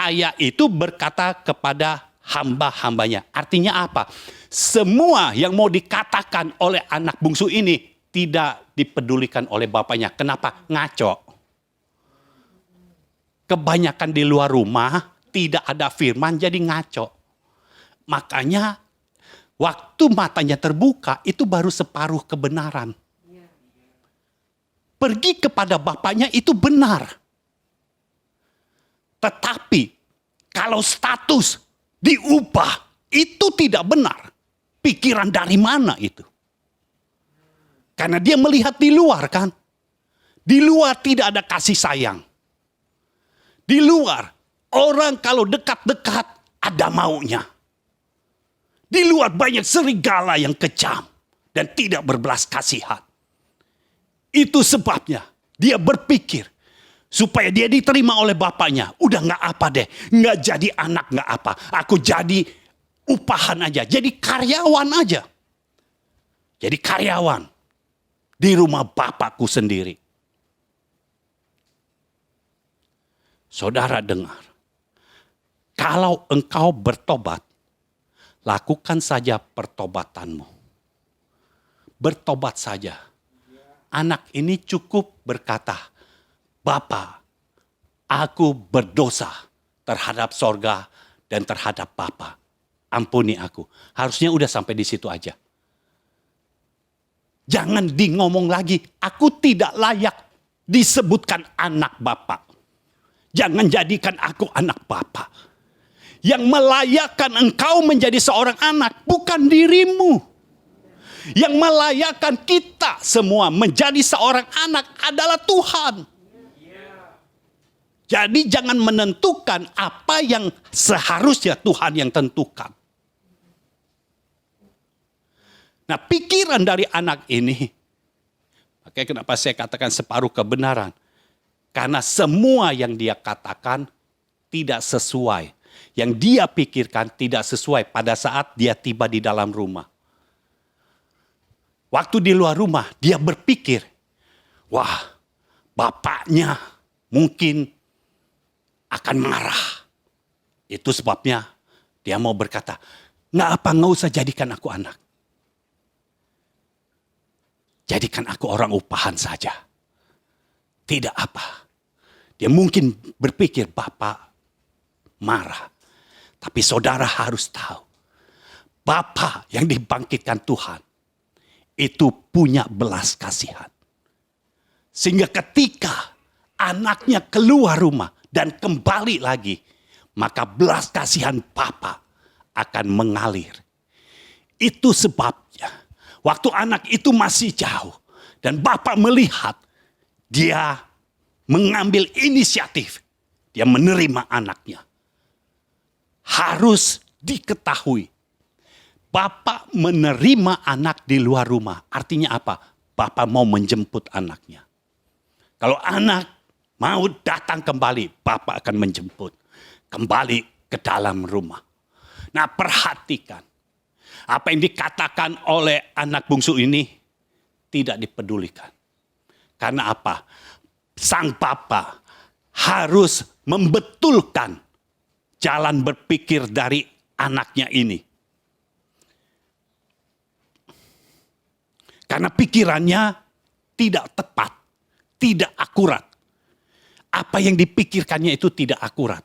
ayah itu berkata kepada hamba-hambanya. Artinya apa? Semua yang mau dikatakan oleh anak bungsu ini tidak dipedulikan oleh bapaknya. Kenapa? Ngaco. Kebanyakan di luar rumah, tidak ada firman, jadi ngaco. Makanya waktu matanya terbuka, itu baru separuh kebenaran. Pergi kepada bapaknya itu benar. Tetapi kalau status diubah, itu tidak benar. Pikiran dari mana itu? Karena dia melihat di luar kan. Di luar tidak ada kasih sayang. Di luar orang kalau dekat-dekat ada maunya. Di luar banyak serigala yang kejam dan tidak berbelas kasihan. Itu sebabnya dia berpikir supaya dia diterima oleh bapaknya. Udah gak apa deh. Gak jadi anak gak apa. Aku jadi upahan aja. Jadi karyawan aja. Jadi karyawan. Di rumah bapakku sendiri. Saudara dengar. Kalau engkau bertobat, lakukan saja pertobatanmu. Bertobat saja. Anak ini cukup berkata, "Bapa, aku berdosa terhadap sorga dan terhadap Bapa. Ampuni aku." Harusnya udah sampai di situ aja. Jangan ngomong lagi, "Aku tidak layak disebutkan anak Bapa." Jangan jadikan aku anak Bapa. Yang melayakkan engkau menjadi seorang anak bukan dirimu. Yang melayakkan kita semua menjadi seorang anak adalah Tuhan. Jadi jangan menentukan apa yang seharusnya Tuhan yang tentukan. Nah, pikiran dari anak ini, makanya kenapa saya katakan separuh kebenaran. Karena semua yang dia katakan tidak sesuai. Yang dia pikirkan tidak sesuai pada saat dia tiba di dalam rumah. Waktu di luar rumah, dia berpikir, wah, bapaknya mungkin akan marah. Itu sebabnya dia mau berkata, nggak usah jadikan aku anak. Jadikan aku orang upahan saja. Tidak apa. Dia mungkin berpikir Bapak marah. Tapi saudara harus tahu. Bapa yang dibangkitkan Tuhan. Itu punya belas kasihan. Sehingga ketika anaknya keluar rumah dan kembali lagi. Maka belas kasihan Bapa akan mengalir. Itu sebabnya. Waktu anak itu masih jauh. Dan Bapa melihat. Dia mengambil inisiatif. Dia menerima anaknya. harus diketahui. Bapak menerima anak di luar rumah. Artinya apa? Bapak mau menjemput anaknya. Kalau anak mau datang kembali, Bapak akan menjemput kembali ke dalam rumah. Nah, perhatikan. Apa yang dikatakan oleh anak bungsu ini tidak dipedulikan. Karena apa? Sang Bapa harus membetulkan jalan berpikir dari anaknya ini. Karena pikirannya tidak tepat, tidak akurat. Apa yang dipikirkannya itu tidak akurat.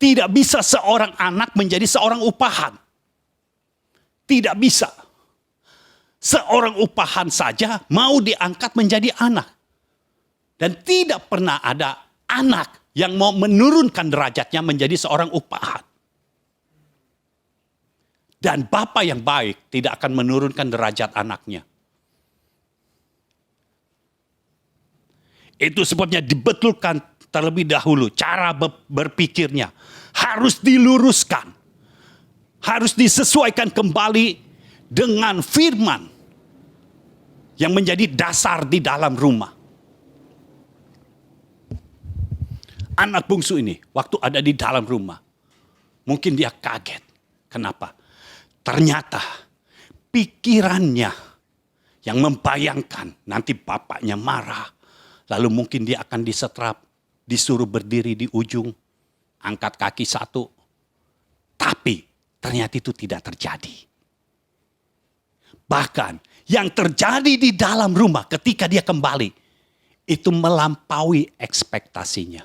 Tidak bisa seorang anak menjadi seorang upahan. Tidak bisa. Seorang upahan saja mau diangkat menjadi anak. Dan tidak pernah ada anak yang mau menurunkan derajatnya menjadi seorang upahan. Dan Bapa yang baik tidak akan menurunkan derajat anaknya. Itu sebabnya dibetulkan terlebih dahulu cara berpikirnya. Harus diluruskan. Harus disesuaikan kembali dengan firman yang menjadi dasar di dalam rumah. Anak bungsu ini waktu ada di dalam rumah, mungkin dia kaget. Kenapa? Ternyata pikirannya yang membayangkan nanti bapaknya marah. Lalu mungkin dia akan disetrap, disuruh berdiri di ujung, angkat kaki satu. Tapi ternyata itu tidak terjadi. Bahkan yang terjadi di dalam rumah ketika dia kembali, itu melampaui ekspektasinya.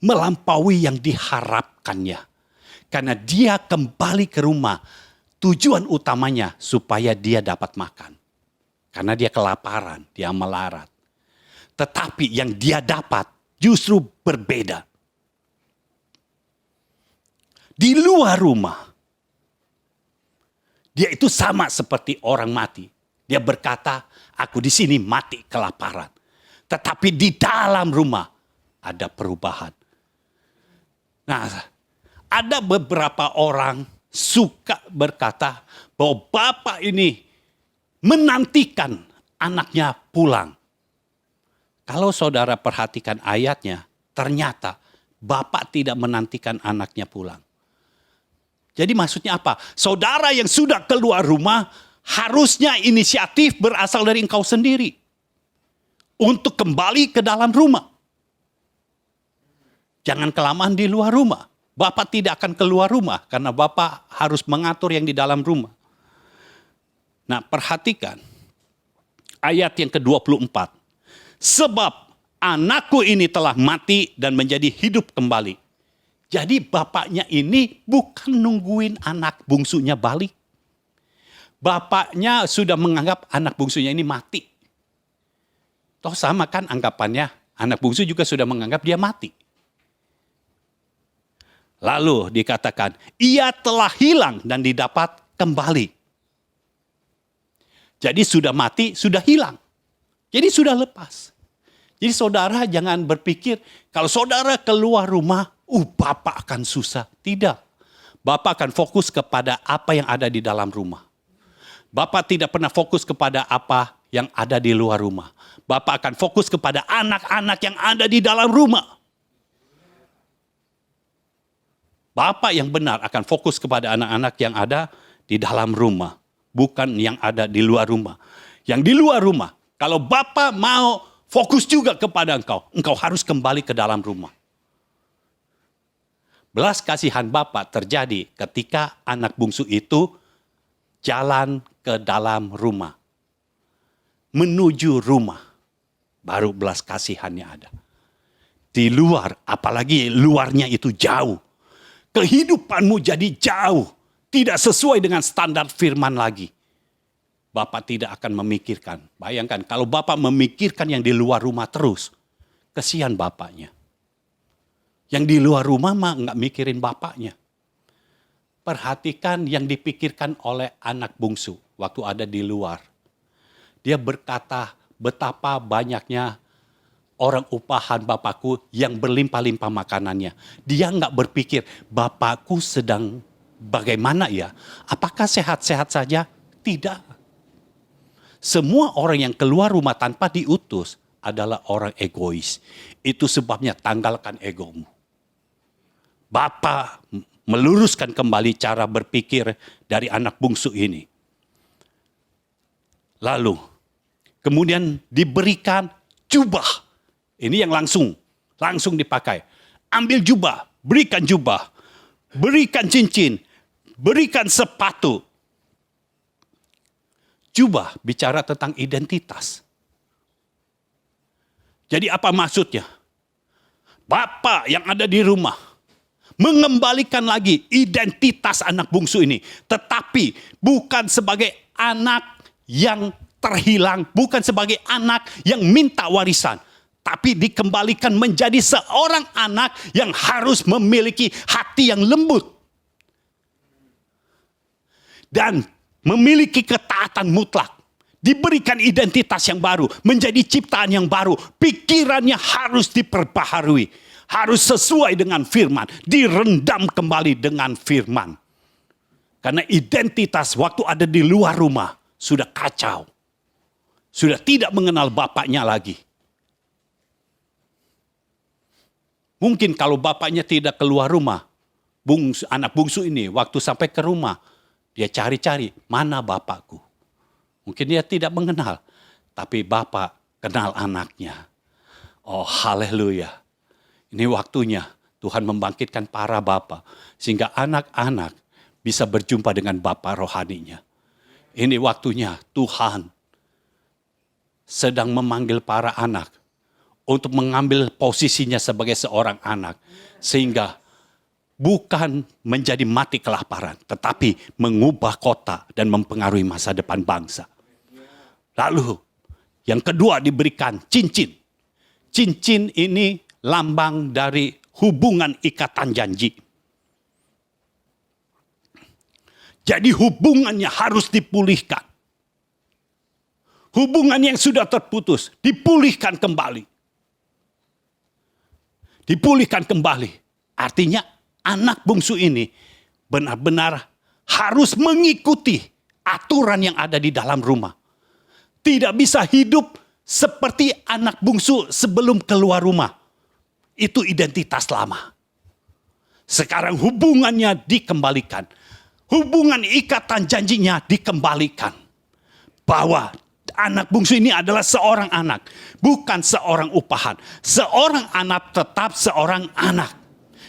Melampaui yang diharapkannya. Karena dia kembali ke rumah, tujuan utamanya supaya dia dapat makan. Karena dia kelaparan, dia melarat. Tetapi yang dia dapat justru berbeda. Di luar rumah, dia itu sama seperti orang mati. Dia berkata, aku di sini mati kelaparan. Tetapi di dalam rumah ada perubahan. Nah, ada beberapa orang suka berkata bahwa bapak ini menantikan anaknya pulang. Kalau saudara perhatikan ayatnya, ternyata bapak tidak menantikan anaknya pulang. Jadi maksudnya apa? Saudara yang sudah keluar rumah, harusnya inisiatif berasal dari engkau sendiri. Untuk kembali ke dalam rumah. Jangan kelamaan di luar rumah. Bapak tidak akan keluar rumah karena Bapak harus mengatur yang di dalam rumah. Nah, perhatikan ayat yang ke-24. Sebab anakku ini telah mati dan menjadi hidup kembali. Jadi bapaknya ini bukan nungguin anak bungsunya balik. Bapaknya sudah menganggap anak bungsunya ini mati. Toh sama kan anggapannya, anak bungsu juga sudah menganggap dia mati. Lalu dikatakan, ia telah hilang dan didapat kembali. Jadi sudah mati, sudah hilang. Jadi sudah lepas. Jadi saudara jangan berpikir, kalau saudara keluar rumah, Bapak akan susah. Tidak. Bapak akan fokus kepada apa yang ada di dalam rumah. Bapak tidak pernah fokus kepada apa yang ada di luar rumah. Bapak akan fokus kepada anak-anak yang ada di dalam rumah. Bapak yang benar akan fokus kepada anak-anak yang ada di dalam rumah. Bukan yang ada di luar rumah. Yang di luar rumah, kalau Bapak mau fokus juga kepada engkau harus kembali ke dalam rumah. Belas kasihan Bapak terjadi ketika anak bungsu itu jalan ke dalam rumah. Menuju rumah. Baru belas kasihannya ada. Di luar, apalagi luarnya itu jauh. Kehidupanmu jadi jauh. Tidak sesuai dengan standar firman lagi. Bapak tidak akan memikirkan. Bayangkan kalau Bapak memikirkan yang di luar rumah terus. Kesian Bapaknya. Yang di luar rumah mah nggak mikirin Bapaknya. Perhatikan yang dipikirkan oleh anak bungsu waktu ada di luar. Dia berkata betapa banyaknya orang upahan Bapakku yang berlimpah-limpah makanannya. Dia nggak berpikir, Bapakku sedang bagaimana ya? Apakah sehat-sehat saja? Tidak. Semua orang yang keluar rumah tanpa diutus adalah orang egois. Itu sebabnya tanggalkan egomu. Bapa meluruskan kembali cara berpikir dari anak bungsu ini. Lalu, kemudian diberikan jubah. Ini yang langsung dipakai. Ambil jubah, berikan cincin, berikan sepatu. Jubah bicara tentang identitas. Jadi apa maksudnya? Bapak yang ada di rumah mengembalikan lagi identitas anak bungsu ini. Tetapi bukan sebagai anak yang terhilang, bukan sebagai anak yang minta warisan. Tapi dikembalikan menjadi seorang anak yang harus memiliki hati yang lembut. Dan memiliki ketaatan mutlak. Diberikan identitas yang baru, menjadi ciptaan yang baru. Pikirannya harus diperbaharui. Harus sesuai dengan firman. Direndam kembali dengan firman. Karena identitas waktu ada di luar rumah sudah kacau. Sudah tidak mengenal bapaknya lagi. Mungkin kalau bapaknya tidak keluar rumah, anak bungsu ini waktu sampai ke rumah, dia cari-cari, mana bapakku? Mungkin dia tidak mengenal, tapi bapak kenal anaknya. Oh haleluya. Ini waktunya Tuhan membangkitkan para bapa, sehingga anak-anak bisa berjumpa dengan bapa rohaninya. Ini waktunya Tuhan sedang memanggil para anak untuk mengambil posisinya sebagai seorang anak. Sehingga bukan menjadi mati kelaparan, tetapi mengubah kota dan mempengaruhi masa depan bangsa. Lalu yang kedua diberikan cincin. Cincin ini lambang dari hubungan ikatan janji. Jadi hubungannya harus dipulihkan. Hubungan yang sudah terputus dipulihkan kembali. Dipulihkan kembali. Artinya anak bungsu ini benar-benar harus mengikuti aturan yang ada di dalam rumah. Tidak bisa hidup seperti anak bungsu sebelum keluar rumah. Itu identitas lama. Sekarang hubungannya dikembalikan. Hubungan ikatan janjinya dikembalikan. Bahwa anak bungsu ini adalah seorang anak. Bukan seorang upahan. Seorang anak tetap seorang anak.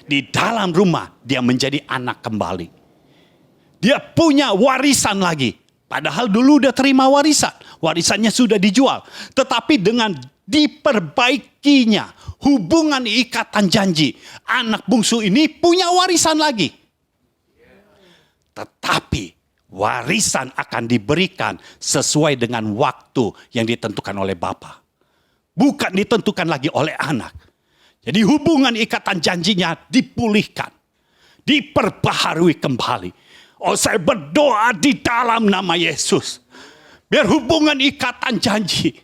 Di dalam rumah dia menjadi anak kembali. Dia punya warisan lagi. Padahal dulu udah terima warisan. Warisannya sudah dijual. Tetapi dengan diperbaikinya hubungan ikatan janji, anak bungsu ini punya warisan lagi. Tetapi warisan akan diberikan sesuai dengan waktu yang ditentukan oleh Bapa. Bukan ditentukan lagi oleh anak. Jadi hubungan ikatan janjinya dipulihkan. Diperbaharui kembali. Oh, saya berdoa di dalam nama Yesus. Biar hubungan ikatan janji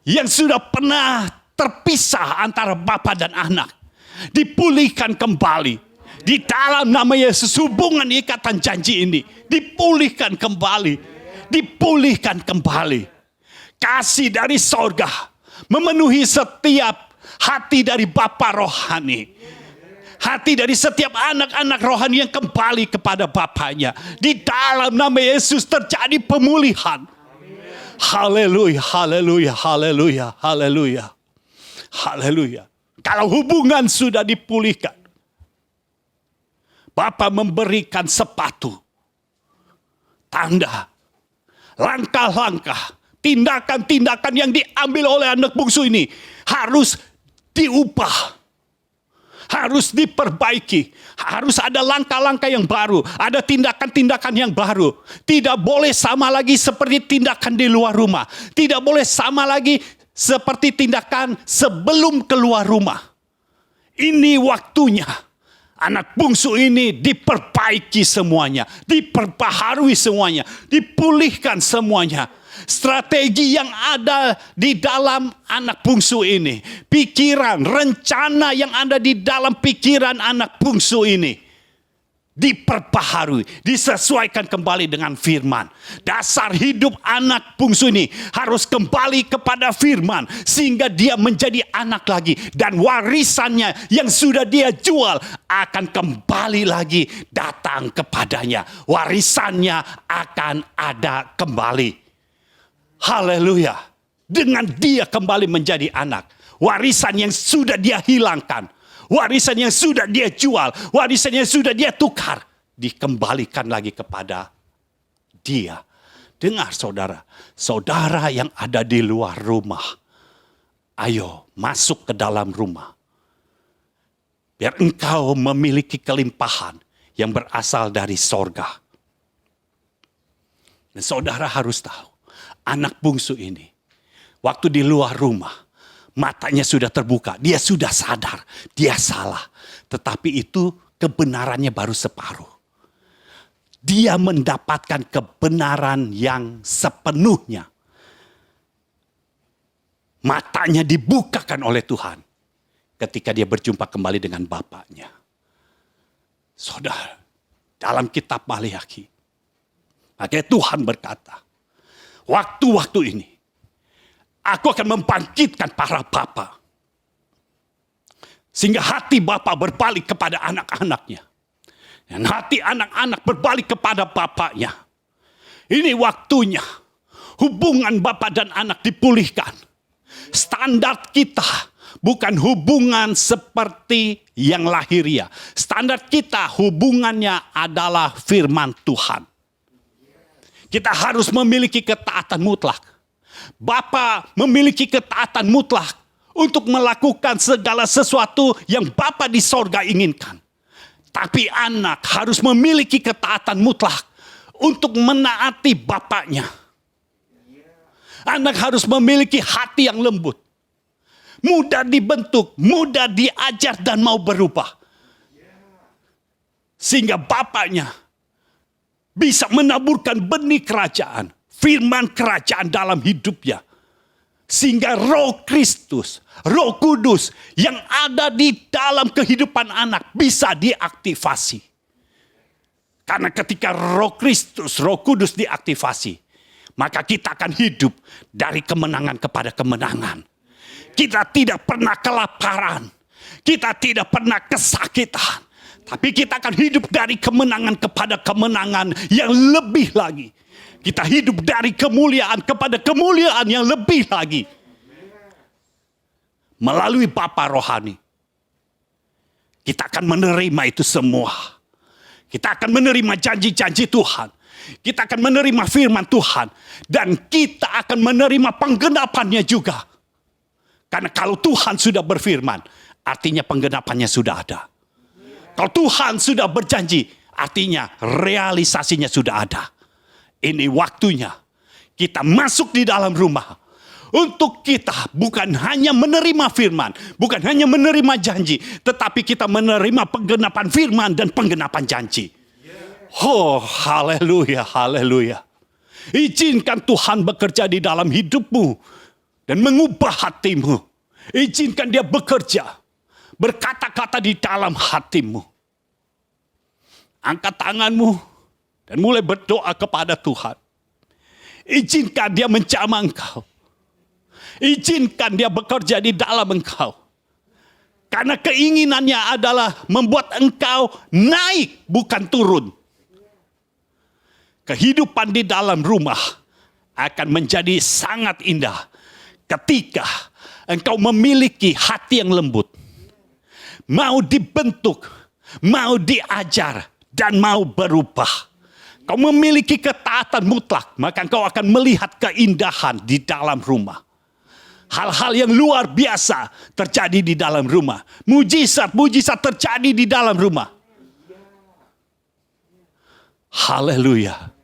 yang sudah pernah terpisah antara bapa dan anak dipulihkan kembali. Di dalam nama Yesus hubungan ikatan janji ini dipulihkan kembali. Dipulihkan kembali. Kasih dari sorga memenuhi setiap hati dari bapa rohani. Hati dari setiap anak-anak rohani yang kembali kepada bapaknya. Di dalam nama Yesus terjadi pemulihan. Haleluya, haleluya, haleluya, haleluya. Haleluya. Kalau hubungan sudah dipulihkan, Bapa memberikan sepatu. Tanda. Langkah-langkah. Tindakan-tindakan yang diambil oleh anak bungsu ini harus diubah. Harus diperbaiki. Harus ada langkah-langkah yang baru. Ada tindakan-tindakan yang baru. Tidak boleh sama lagi seperti tindakan di luar rumah. Tidak boleh sama lagi seperti tindakan sebelum keluar rumah. Ini waktunya. Anak bungsu ini diperbaiki semuanya. Diperbaharui semuanya. Dipulihkan semuanya. Strategi yang ada di dalam anak bungsu ini. Pikiran, rencana yang ada di dalam pikiran anak bungsu ini. Diperbaharui, disesuaikan kembali dengan firman. Dasar hidup anak bungsu ini harus kembali kepada firman. Sehingga dia menjadi anak lagi. Dan warisannya yang sudah dia jual akan kembali lagi datang kepadanya. Warisannya akan ada kembali. Haleluya. Dengan dia kembali menjadi anak. Warisan yang sudah dia hilangkan. Warisan yang sudah dia jual, warisan yang sudah dia tukar, dikembalikan lagi kepada dia. Dengar saudara, saudara yang ada di luar rumah, ayo masuk ke dalam rumah. Biar engkau memiliki kelimpahan yang berasal dari sorga. Dan saudara harus tahu, anak bungsu ini, waktu di luar rumah, matanya sudah terbuka, dia sudah sadar, dia salah. Tetapi itu kebenarannya baru separuh. Dia mendapatkan kebenaran yang sepenuhnya. Matanya dibukakan oleh Tuhan ketika dia berjumpa kembali dengan bapaknya. Saudara, dalam kitab Maliaki, makanya Tuhan berkata, waktu-waktu ini, aku akan membangkitkan para bapa. Sehingga hati bapa berbalik kepada anak-anaknya. Dan hati anak-anak berbalik kepada bapaknya. Ini waktunya hubungan bapa dan anak dipulihkan. Standar kita bukan hubungan seperti yang lahiriah. Standar kita hubungannya adalah firman Tuhan. Kita harus memiliki ketaatan mutlak. Bapa memiliki ketaatan mutlak untuk melakukan segala sesuatu yang Bapa di sorga inginkan. Tapi anak harus memiliki ketaatan mutlak untuk menaati bapaknya. Anak harus memiliki hati yang lembut. Mudah dibentuk, mudah diajar dan mau berubah. Sehingga bapaknya bisa menaburkan benih kerajaan. Firman kerajaan dalam hidupnya. Sehingga Roh Kristus, Roh Kudus yang ada di dalam kehidupan anak bisa diaktifasi. Karena ketika Roh Kristus, Roh Kudus diaktifasi, maka kita akan hidup dari kemenangan kepada kemenangan. Kita tidak pernah kelaparan. Kita tidak pernah kesakitan. Tapi kita akan hidup dari kemenangan kepada kemenangan yang lebih lagi. Kita hidup dari kemuliaan kepada kemuliaan yang lebih lagi. Melalui Bapa rohani. Kita akan menerima itu semua. Kita akan menerima janji-janji Tuhan. Kita akan menerima firman Tuhan. Dan kita akan menerima penggenapannya juga. Karena kalau Tuhan sudah berfirman, artinya penggenapannya sudah ada. Kalau Tuhan sudah berjanji, artinya realisasinya sudah ada. Ini waktunya kita masuk di dalam rumah. Untuk kita bukan hanya menerima firman. Bukan hanya menerima janji. Tetapi kita menerima penggenapan firman dan penggenapan janji. Oh, haleluya, haleluya. Izinkan Tuhan bekerja di dalam hidupmu. Dan mengubah hatimu. Izinkan dia bekerja. Berkata-kata di dalam hatimu. Angkat tanganmu. Dan mulai berdoa kepada Tuhan. Izinkan dia menjamah engkau. Izinkan dia bekerja di dalam engkau. Karena keinginannya adalah membuat engkau naik bukan turun. Kehidupan di dalam rumah akan menjadi sangat indah. Ketika engkau memiliki hati yang lembut. Mau dibentuk. Mau diajar. Dan mau berubah. Kau memiliki ketaatan mutlak, maka kau akan melihat keindahan di dalam rumah. Hal-hal yang luar biasa terjadi di dalam rumah. Mujizat-mujizat terjadi di dalam rumah. Haleluya.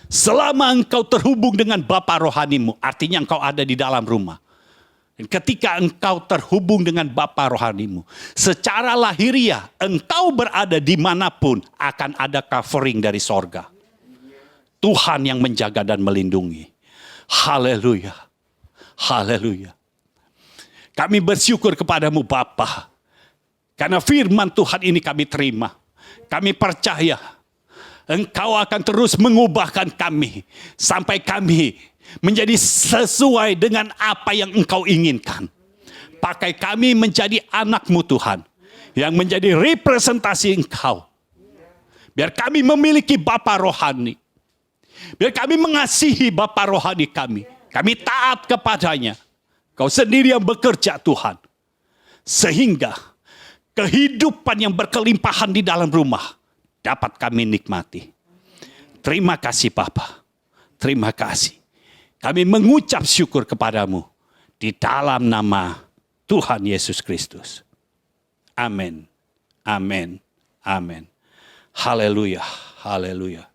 Selama engkau terhubung dengan Bapa rohanimu, artinya engkau ada di dalam rumah. Dan ketika engkau terhubung dengan Bapa rohanimu, secara lahiriah engkau berada dimanapun akan ada covering dari sorga. Tuhan yang menjaga dan melindungi. Haleluya. Haleluya. Kami bersyukur kepadamu Bapa. Karena firman Tuhan ini kami terima. Kami percaya Engkau akan terus mengubahkan kami. Sampai kami menjadi sesuai dengan apa yang Engkau inginkan. Pakai kami menjadi anak-Mu Tuhan. Yang menjadi representasi Engkau. Biar kami memiliki Bapa rohani. Biar kami mengasihi Bapa rohani kami. Kami taat kepadanya. Kau sendiri yang bekerja Tuhan. Sehingga kehidupan yang berkelimpahan di dalam rumah dapat kami nikmati. Terima kasih Bapa. Terima kasih. Kami mengucap syukur kepadamu. Di dalam nama Tuhan Yesus Kristus. Amin. Amin. Amin. Haleluya. Haleluya.